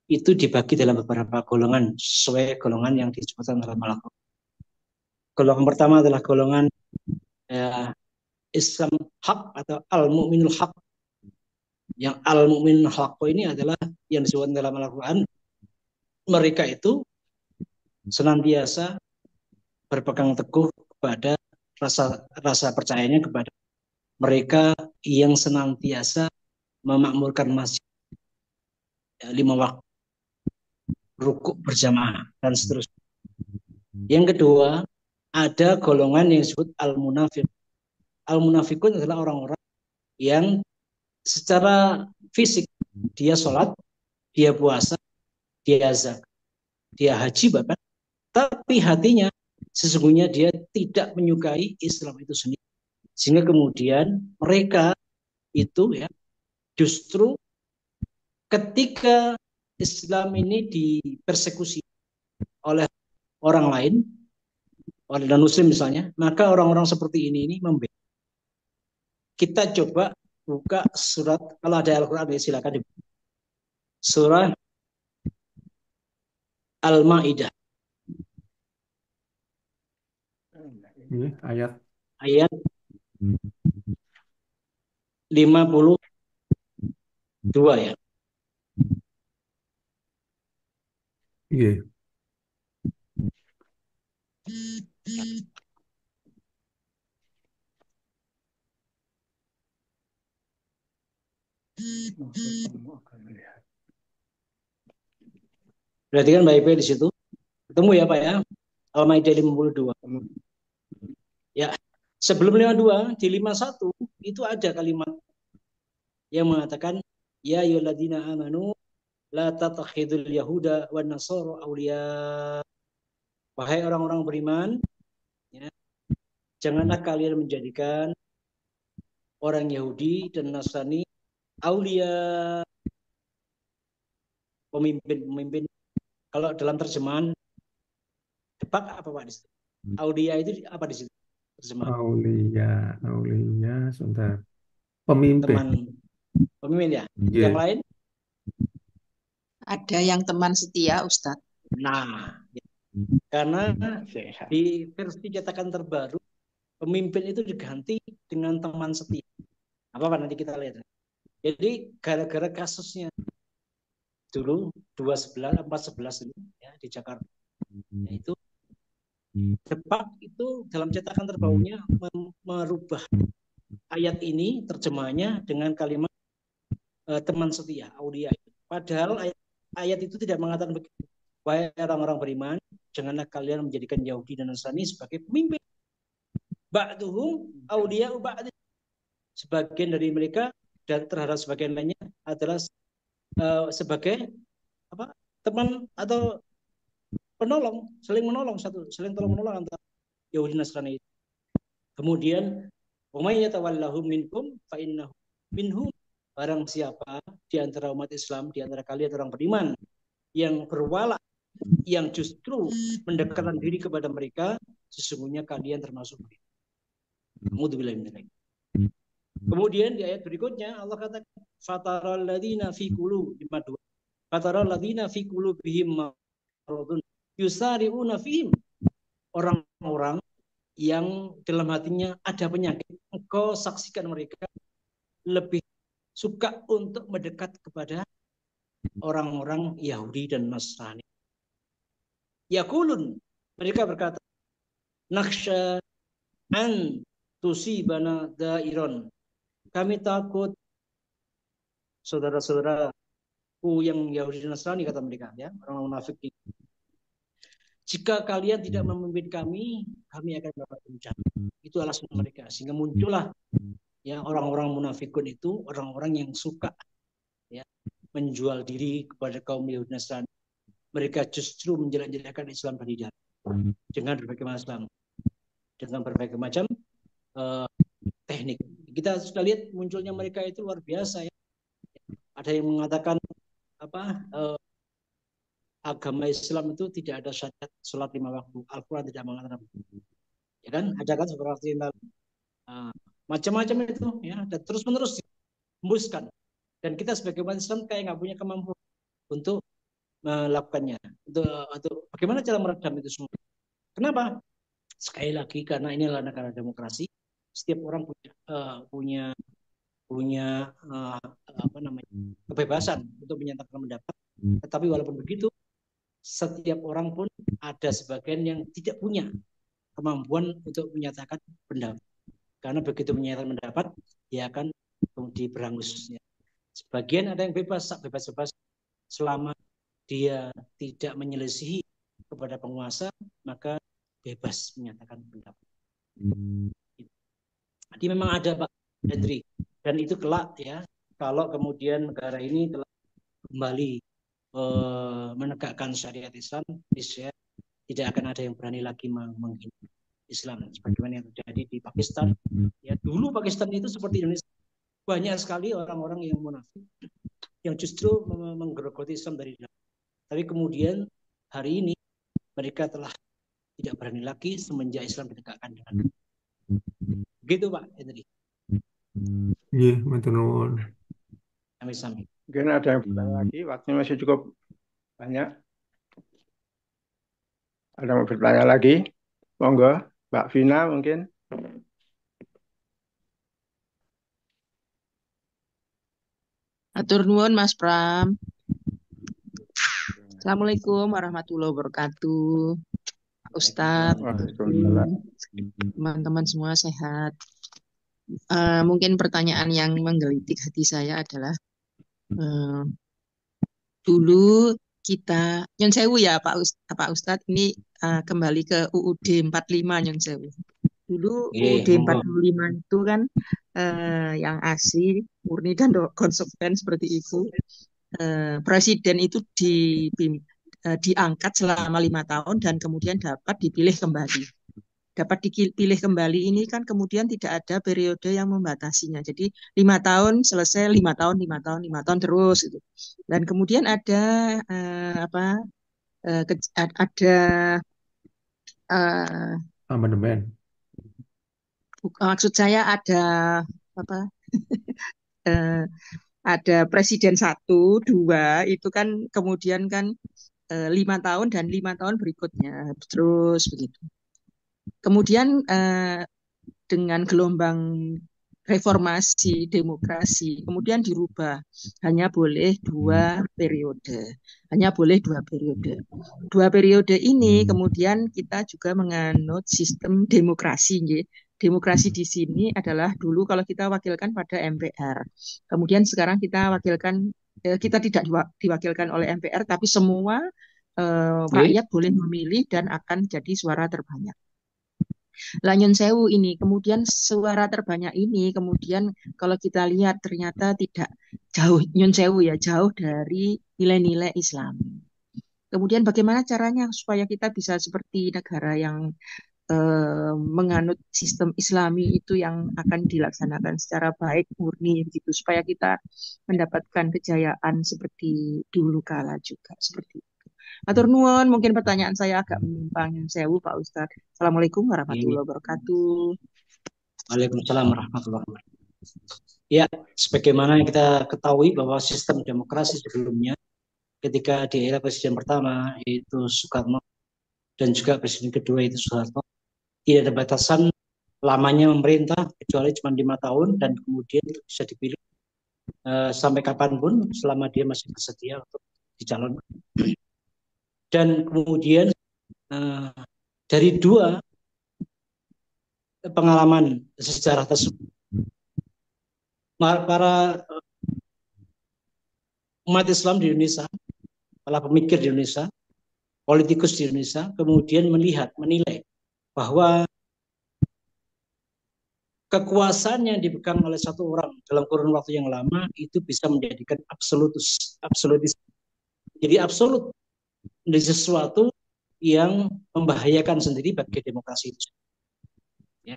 itu dibagi dalam beberapa golongan sesuai golongan yang disebutkan dalam Al-Quran. Golongan pertama adalah golongan ya, Islam hak atau al-mu'minul hak. Yang al-mu'minul hak ini adalah yang disebutkan dalam Al-Quran. Mereka itu senantiasa berpegang teguh kepada rasa percayanya kepada mereka yang senantiasa memakmurkan masjid ya, 5 waktu, rukuk berjamaah dan seterusnya. Yang kedua, ada golongan yang disebut al-munafik. Al-munafikun adalah orang-orang yang secara fisik dia sholat, dia puasa, dia zakat, dia haji bahkan, tapi hatinya sesungguhnya dia tidak menyukai Islam itu sendiri. Sehingga kemudian mereka itu ya justru ketika Islam ini dipersekusi oleh orang lain, oleh non-muslim misalnya, maka orang-orang seperti ini membela. Kita coba buka surat, kalau ada Al-Quran ya silakan dibuka. Surah Al-Ma'idah Nggih, ayat ayat 52 ya. nggih. Berarti kan Mbak Ipe di situ. Ketemu ya Pak ya. Al-Maidah 52. Ya, sebelum 52 di 51 itu ada kalimat yang mengatakan ya ayyuhalladzina amanu la tattakhidul yahuda wan nasara auliya. Wahai orang-orang beriman, ya, janganlah kalian menjadikan orang Yahudi dan Nasrani aulia, pemimpin-pemimpin. Kalau dalam terjemahan depak apa Pak di situ? Aulia itu apa di situ? Terjemahan Aulia, sebentar. Pemimpin. teman pemimpin ya. Iya. Yang lain? Ada yang teman setia, Ustadz. Nah, karena di versi cetakan terbaru pemimpin itu diganti dengan teman setia. Apa nanti kita lihat. Jadi gara-gara kasusnya dulu 411 ini ya di Jakarta, yaitu Depak itu dalam cetakan terbarunya merubah ayat ini terjemahnya dengan kalimat teman setia, aulia. Padahal ayat itu tidak mengatakan begitu. Wahai orang-orang beriman, janganlah kalian menjadikan Yahudi dan Nasrani sebagai pemimpin. Ba'duhum aulia ba'd. Sebagian dari mereka dan terhadap sebagian lainnya adalah sebagai apa? Teman atau saling menolong saling tolong menolong antara Yahudi Nasrani itu. Kemudian wa may yatawallahum minkum fa innahu minhum. Barang siapa di antara umat Islam, di antara kalian orang beriman yang berwala, yang justru mendekatkan diri kepada mereka, sesungguhnya kalian termasuk mereka. A'udzubillahi minadzalik. Kemudian di ayat berikutnya Allah katakan fataral ladzina fi qulubihim 52. Fataral ladzina fi qulubihim maradun yusari'una fihim. Orang-orang yang dalam hatinya ada penyakit, engkau saksikan mereka lebih suka untuk mendekat kepada orang-orang Yahudi dan Nasrani. Yaqulun, mereka berkata, nakhsha an tusibana dairon. Kami takut saudara-saudaraku yang Yahudi dan Nasrani, kata mereka, ya, orang munafik ini. Jika kalian tidak memimpin kami akan dapat bencana. Itu alasan mereka. Sehingga muncullah ya orang-orang munafikun itu orang-orang yang suka ya menjual diri kepada kaum Yahudi Nasrani. Mereka justru menjelek-jelekkan Islam dari dalam dengan berbagai macam teknik. Kita sudah lihat munculnya mereka itu luar biasa ya. Ada yang mengatakan agama Islam itu tidak ada syarat sholat 5 waktu. Al-Quran tidak mengatakan. Ya kan? Ada kan seperti macam-macam itu ya, dan terus-menerus dihembuskan. Dan kita sebagai umat Islam kayak nggak punya kemampuan untuk melakukannya. Untuk bagaimana cara meredam itu semua? Kenapa? Sekali lagi karena ini adalah negara demokrasi. Setiap orang punya kebebasan untuk menyatakan pendapat. Tetapi walaupun begitu, setiap orang pun ada sebagian yang tidak punya kemampuan untuk menyatakan pendapat. Karena begitu menyatakan pendapat, dia akan diberangus. Sebagian ada yang bebas selama dia tidak menyelisihi kepada penguasa, maka bebas menyatakan pendapat. Jadi memang ada Pak Hendri, dan itu kelak ya, kalau kemudian negara ini telah kembali menegakkan syariat Islam, tidak akan ada yang berani lagi menghina Islam sebagaimana yang terjadi di Pakistan. Ya, dulu Pakistan itu seperti Indonesia, banyak sekali orang-orang yang munafik yang justru menggerogoti Islam dari dalam. Tapi kemudian hari ini mereka telah tidak berani lagi semenjak Islam ditegakkan dengan begitu Pak Henry. Iya, matur nuwun. Sami-sami. Mungkin ada yang bertanya lagi, waktunya masih cukup banyak. Ada yang mau bertanya lagi? Monggo, Mbak Vina mungkin. Atur nuwun Mas Pram. Assalamualaikum warahmatullahi wabarakatuh. Ustadz, Waalaikumsalam. teman-teman semua sehat. Mungkin pertanyaan yang menggelitik hati saya adalah dulu kita Nyun Sewu ya Pak Ustadz, ini kembali ke UUD 45 Nyun Sewu. Dulu UUD 45 itu kan yang asli, murni dan konsekuen seperti itu. Presiden itu diangkat selama 5 tahun dan kemudian dapat dipilih kembali. Dapat dipilih kembali ini kan kemudian tidak ada periode yang membatasinya. Jadi 5 tahun selesai, 5 tahun, 5 tahun, 5 tahun terus gitu. Dan kemudian ada Amandemen. Maksud saya ada ada presiden 1, 2 itu kan kemudian kan 5 tahun dan 5 tahun berikutnya terus begitu. Kemudian dengan gelombang reformasi demokrasi kemudian dirubah, hanya boleh 2 periode. Hanya boleh 2 periode. 2 periode ini kemudian kita juga menganut sistem demokrasi. Demokrasi di sini adalah dulu kalau kita wakilkan pada MPR. Kemudian sekarang kita wakilkan, kita tidak diwakilkan oleh MPR, tapi semua rakyat boleh memilih dan akan jadi suara terbanyak. Lah Nyun Sewu ini, kemudian suara terbanyak ini, kemudian kalau kita lihat ternyata tidak jauh, Nyun Sewu ya, jauh dari nilai-nilai Islam. Kemudian bagaimana caranya supaya kita bisa seperti negara yang menganut sistem Islami itu yang akan dilaksanakan secara baik, murni begitu, supaya kita mendapatkan kejayaan seperti dulu kala juga seperti itu. Atur nuwun, mungkin pertanyaan saya agak menyimpang yang sewu Pak Ustadz. Assalamualaikum warahmatullahi wabarakatuh. Waalaikumsalam warahmatullahi wabarakatuh. Ya, sebagaimana kita ketahui bahwa sistem demokrasi sebelumnya ketika di era presiden pertama yaitu Soekarno dan juga presiden kedua itu Soeharto, tidak ada batasan lamanya memerintah kecuali cuma 5 tahun dan kemudian bisa dipilih sampai kapanpun selama dia masih bersedia untuk dicalonkan. Dan kemudian dari 2 pengalaman sejarah tersebut, para umat Islam di Indonesia, para pemikir di Indonesia, politikus di Indonesia, kemudian menilai bahwa kekuasaan yang dipegang oleh satu orang dalam kurun waktu yang lama itu bisa menjadikan absolutis. Jadi absolut menjadi sesuatu yang membahayakan sendiri bagi demokrasi itu. Ya.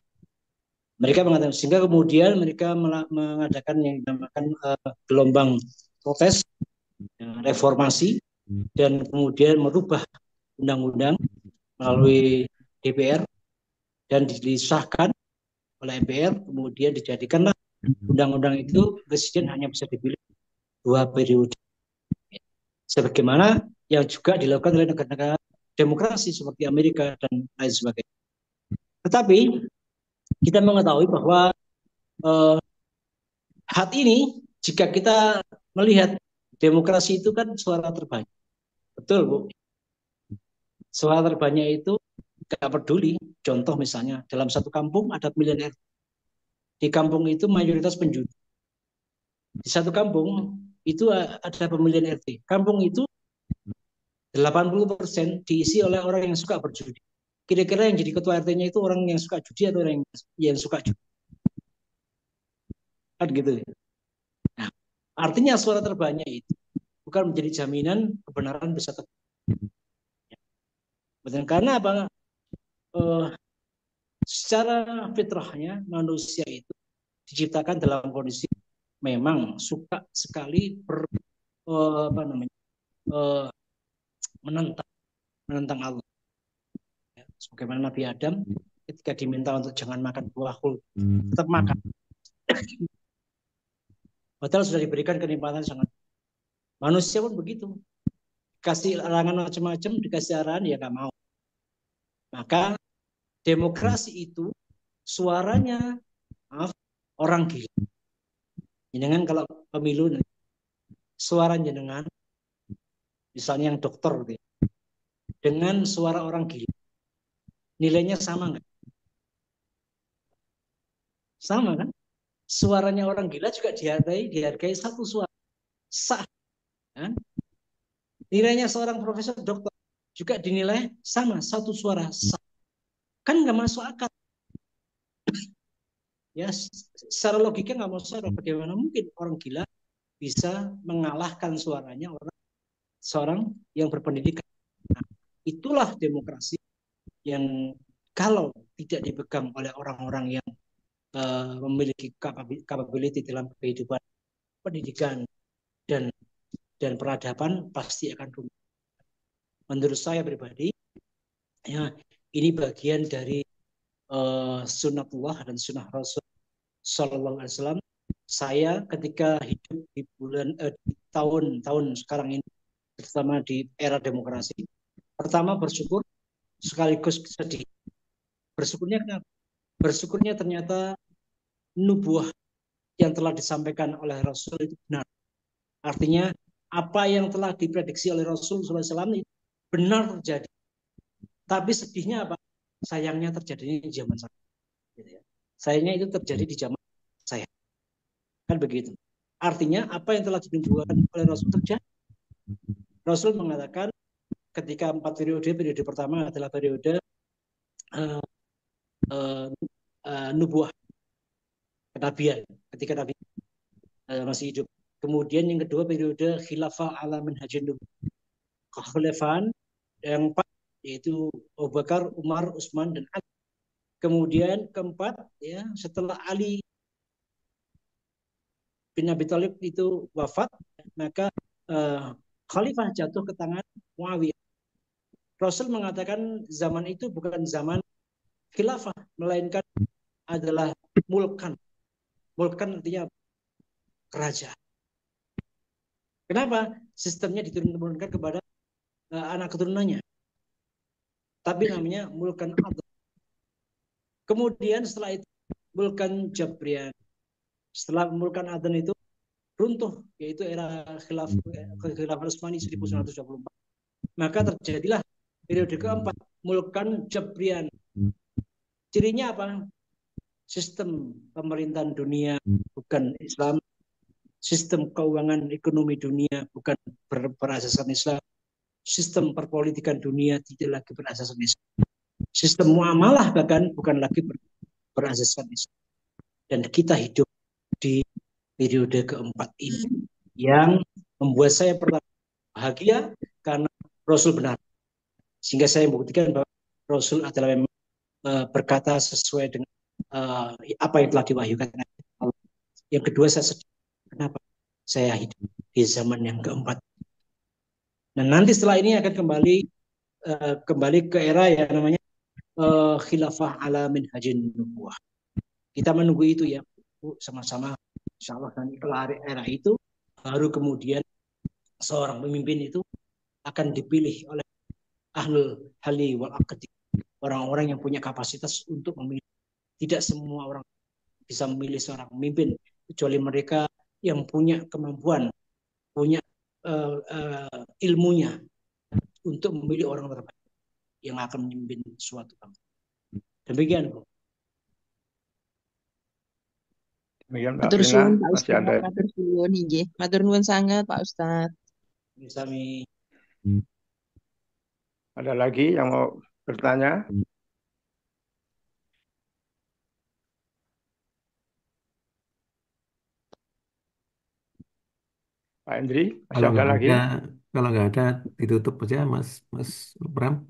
Mereka mengatakan, sehingga kemudian mereka mengadakan yang dinamakan gelombang protes, reformasi, dan kemudian merubah undang-undang melalui DPR dan disahkan oleh MPR, kemudian dijadikanlah undang-undang itu presiden hanya bisa dipilih 2 periode. Sebagaimana yang juga dilakukan oleh negara-negara demokrasi seperti Amerika dan lain sebagainya. Tetapi kita mengetahui bahwa saat ini jika kita melihat demokrasi itu kan suara terbanyak. Betul, Bu. Suara terbanyak itu tidak peduli. Contoh misalnya dalam satu kampung ada pemilihan RT. Di kampung itu mayoritas penjudi. Di satu kampung itu ada pemilihan RT. Kampung itu 80% diisi oleh orang yang suka berjudi. Kira-kira yang jadi ketua RT-nya itu orang yang suka judi atau orang yang suka judi? Kan gitu. Nah, artinya suara terbanyak itu bukan menjadi jaminan kebenaran bisa terjadi. Betul, karena apa? Secara fitrahnya manusia itu diciptakan dalam kondisi memang suka sekali menentang Allah. Ya, sebagaimana Nabi Adam ketika diminta untuk jangan makan buah khuld, tetap makan. Padahal sudah diberikan kenikmatan sangat. Manusia pun begitu. Dikasih larangan macam-macam, dikasih arahan ya nggak mau. Maka demokrasi itu suaranya orang gila. Jenengan kalau pemilu suara jenengan misalnya yang dokter gitu, dengan suara orang gila nilainya sama nggak? Sama kan? Suaranya orang gila juga dihargai satu suara sah. Kan? Nilainya seorang profesor dokter juga dinilai sama satu suara sah. Kan nggak masuk akal. Ya, secara logika nggak masuk akal. Bagaimana mungkin orang gila bisa mengalahkan suaranya seorang yang berpendidikan? Nah, itulah demokrasi yang kalau tidak dipegang oleh orang-orang yang memiliki capability dalam kehidupan pendidikan dan peradaban pasti akan rumit. Menurut saya pribadi, ya ini bagian dari sunnatullah dan sunnah Rasul Sallallahu Alaihi Wasallam. Saya ketika hidup di tahun sekarang ini, terutama di era demokrasi, pertama bersyukur sekaligus sedih. Bersyukurnya kenapa? Bersyukurnya ternyata nubuah yang telah disampaikan oleh Rasul itu benar. Artinya apa yang telah diprediksi oleh Rasul SAW itu benar terjadi. Tapi sedihnya apa? Sayangnya terjadinya di zaman saya. Sayangnya itu terjadi di zaman saya. Kan begitu. Artinya apa yang telah dinubuatkan oleh Rasul terjadi. Rasul mengatakan ketika 4 periode pertama adalah periode nubuah kenabian ketika Nabi masih hidup. Kemudian yang kedua periode khilafah ala manhajin nubuah. kekhilafan yang 4 yaitu Abu Bakar, Umar, Utsman dan Ali. Kemudian keempat ya setelah Ali bin Abi Thalib itu wafat, maka khalifah jatuh ke tangan Muawiyah. Rasul mengatakan zaman itu bukan zaman khilafah, melainkan adalah mulkan. Mulkan artinya kerajaan. Kenapa? Sistemnya diturunkan kepada anak keturunannya. Tapi namanya mulkan adl. Kemudian setelah itu mulkan Jabrian. Setelah mulkan adl itu runtuh, yaitu era khilafah Utsmani 1924. Maka terjadilah periode keempat, mulkan Jabrian. Cirinya apa? Sistem pemerintahan dunia bukan Islam, sistem keuangan ekonomi dunia bukan berasaskan Islam, sistem perpolitikan dunia tidak lagi berasaskan Islam, sistem muamalah bahkan bukan lagi berasaskan Islam. Dan kita hidup di periode keempat ini yang membuat saya pertama bahagia karena Rasul benar, sehingga saya membuktikan bahwa Rasul adalah memang berkata sesuai dengan apa yang telah diwahyukan. Yang kedua, saya sedih kenapa saya hidup di zaman yang keempat. Dan nanti setelah ini akan kembali ke era yang namanya khilafah ala minhajin nubuwah. Kita menunggu itu ya sama-sama, insya Allah nanti kelar era itu baru kemudian seorang pemimpin itu akan dipilih oleh ahlul hali wal aqdi, orang-orang yang punya kapasitas untuk memilih. Tidak semua orang bisa memilih seorang pemimpin kecuali mereka yang punya kemampuan, punya ilmunya untuk memilih orang terbaik yang akan memimpin suatu bangsa. Demikian, Bu. Demikian Mbak Matur Vina, suwun Pak masih Ustadz, ada. matur suwun nggih. Matur nuwun sangat Pak Ustadz. Sami. Ada lagi yang mau bertanya? Pak Hendri, masih ada lagi? Kalau nggak ada ditutup aja Mas Bram.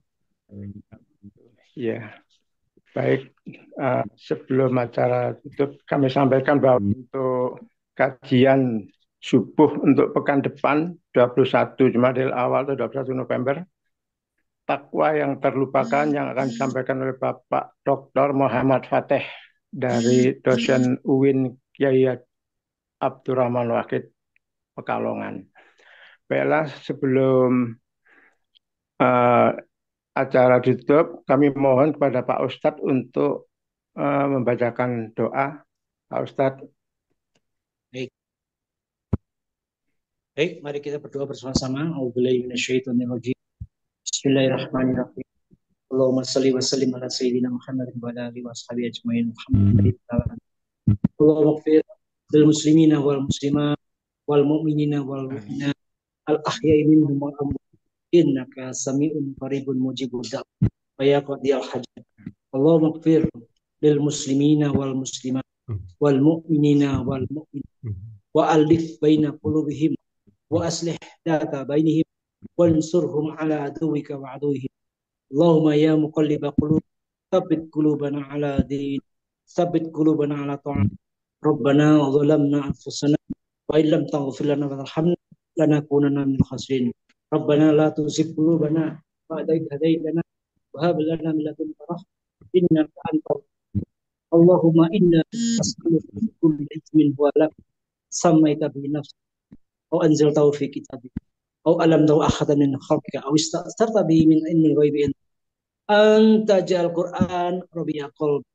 Ya, baik. Sebelum acara tutup, kami sampaikan bahwa untuk kajian subuh untuk pekan depan 21 Jumadil Awal atau 21 November, takwa yang terlupakan yang akan disampaikan oleh Bapak Dr. Muhammad Fateh dari dosen UIN Kiai Abdurrahman Wahid Pekalongan. Baiklah, sebelum acara ditutup, kami mohon kepada Pak Ustadz untuk membacakan doa. Pak Ustadz. Baik, mari kita berdoa bersama-sama. A'udzubillahi minasyaitonirrajim. Bismillahirrahmanirrahim. Allahumma shalli wa sallim ala sayyidina Muhammad wa ala alihi washabihi ajmain. Allahumma ighfir lil muslimina wal muslimat wal mu'minina wal mu'minat al ahya'i minhum wal amwat innaka sami'un qaribun mujibud da'wah wa ya qadiyal hajat. Allahumma ighfir lil muslimina wal muslimat wal mu'minina wal mu'minat wa alif baina qulubihim wa aslih data bainihim wansurhum ala aduwika wa aduwihim. Allahumma ya muqallibal qulub tsabbit qulubana ala din tsabbit qulubana ala ta'at. Rabbana zalamna anfusana wa illam taghfir lana wa tarhamna lanakunanna minal khasirin. Rabbana la tuzigh qulubana ba'da idh hadaytana wa hab lana min ladunka rahmah innaka antal. Allahumma inna nas'aluka min kulli ismin huwa lak sammaita bi nafsika aw anzaltahu fi kitabika aw alamtahu ahadan min khalqika aw ista'tharta bihi min ilmil ghaibi anta ja'al Qur'an rabi'a qalbi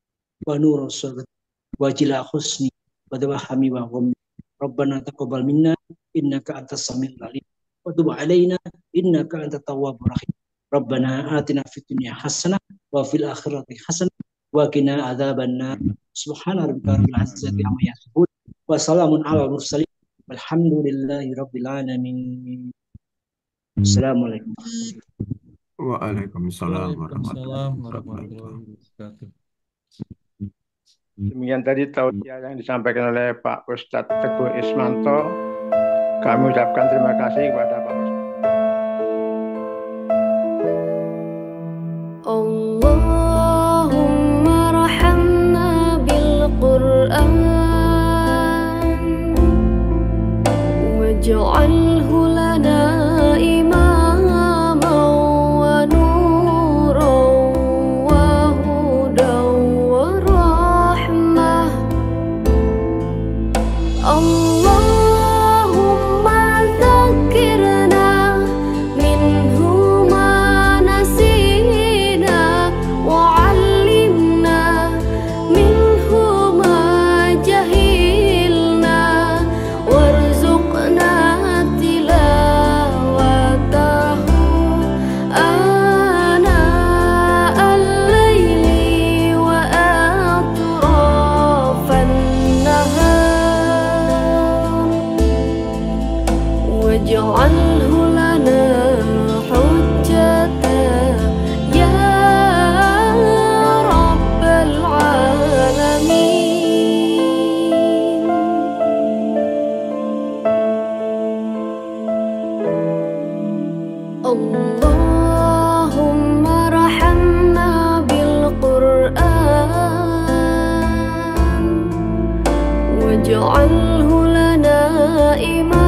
wa nura sadri wa jila husni wa dawahami wa ghammi. Rabbana taqabbal minna innaka antas samiul alim wa tub alaina innaka antat tawwabur rahim. Rabbana atina fid dunya hasanah wa fil akhirati hasanah wa qina adzabannar. Subhana rabbika rabbil izzati amma yasifun wa salamun alal mursalin walhamdulillahi rabbil alamin. Assalamualaikum. Waalaikumsalam warahmatullahi wabarakatuh. Demikian tadi tausiah yang disampaikan oleh Pak Ustadz Teguh Ismanto. Kami ucapkan terima kasih kepada Pak Ustadz. واجعله لنا إماما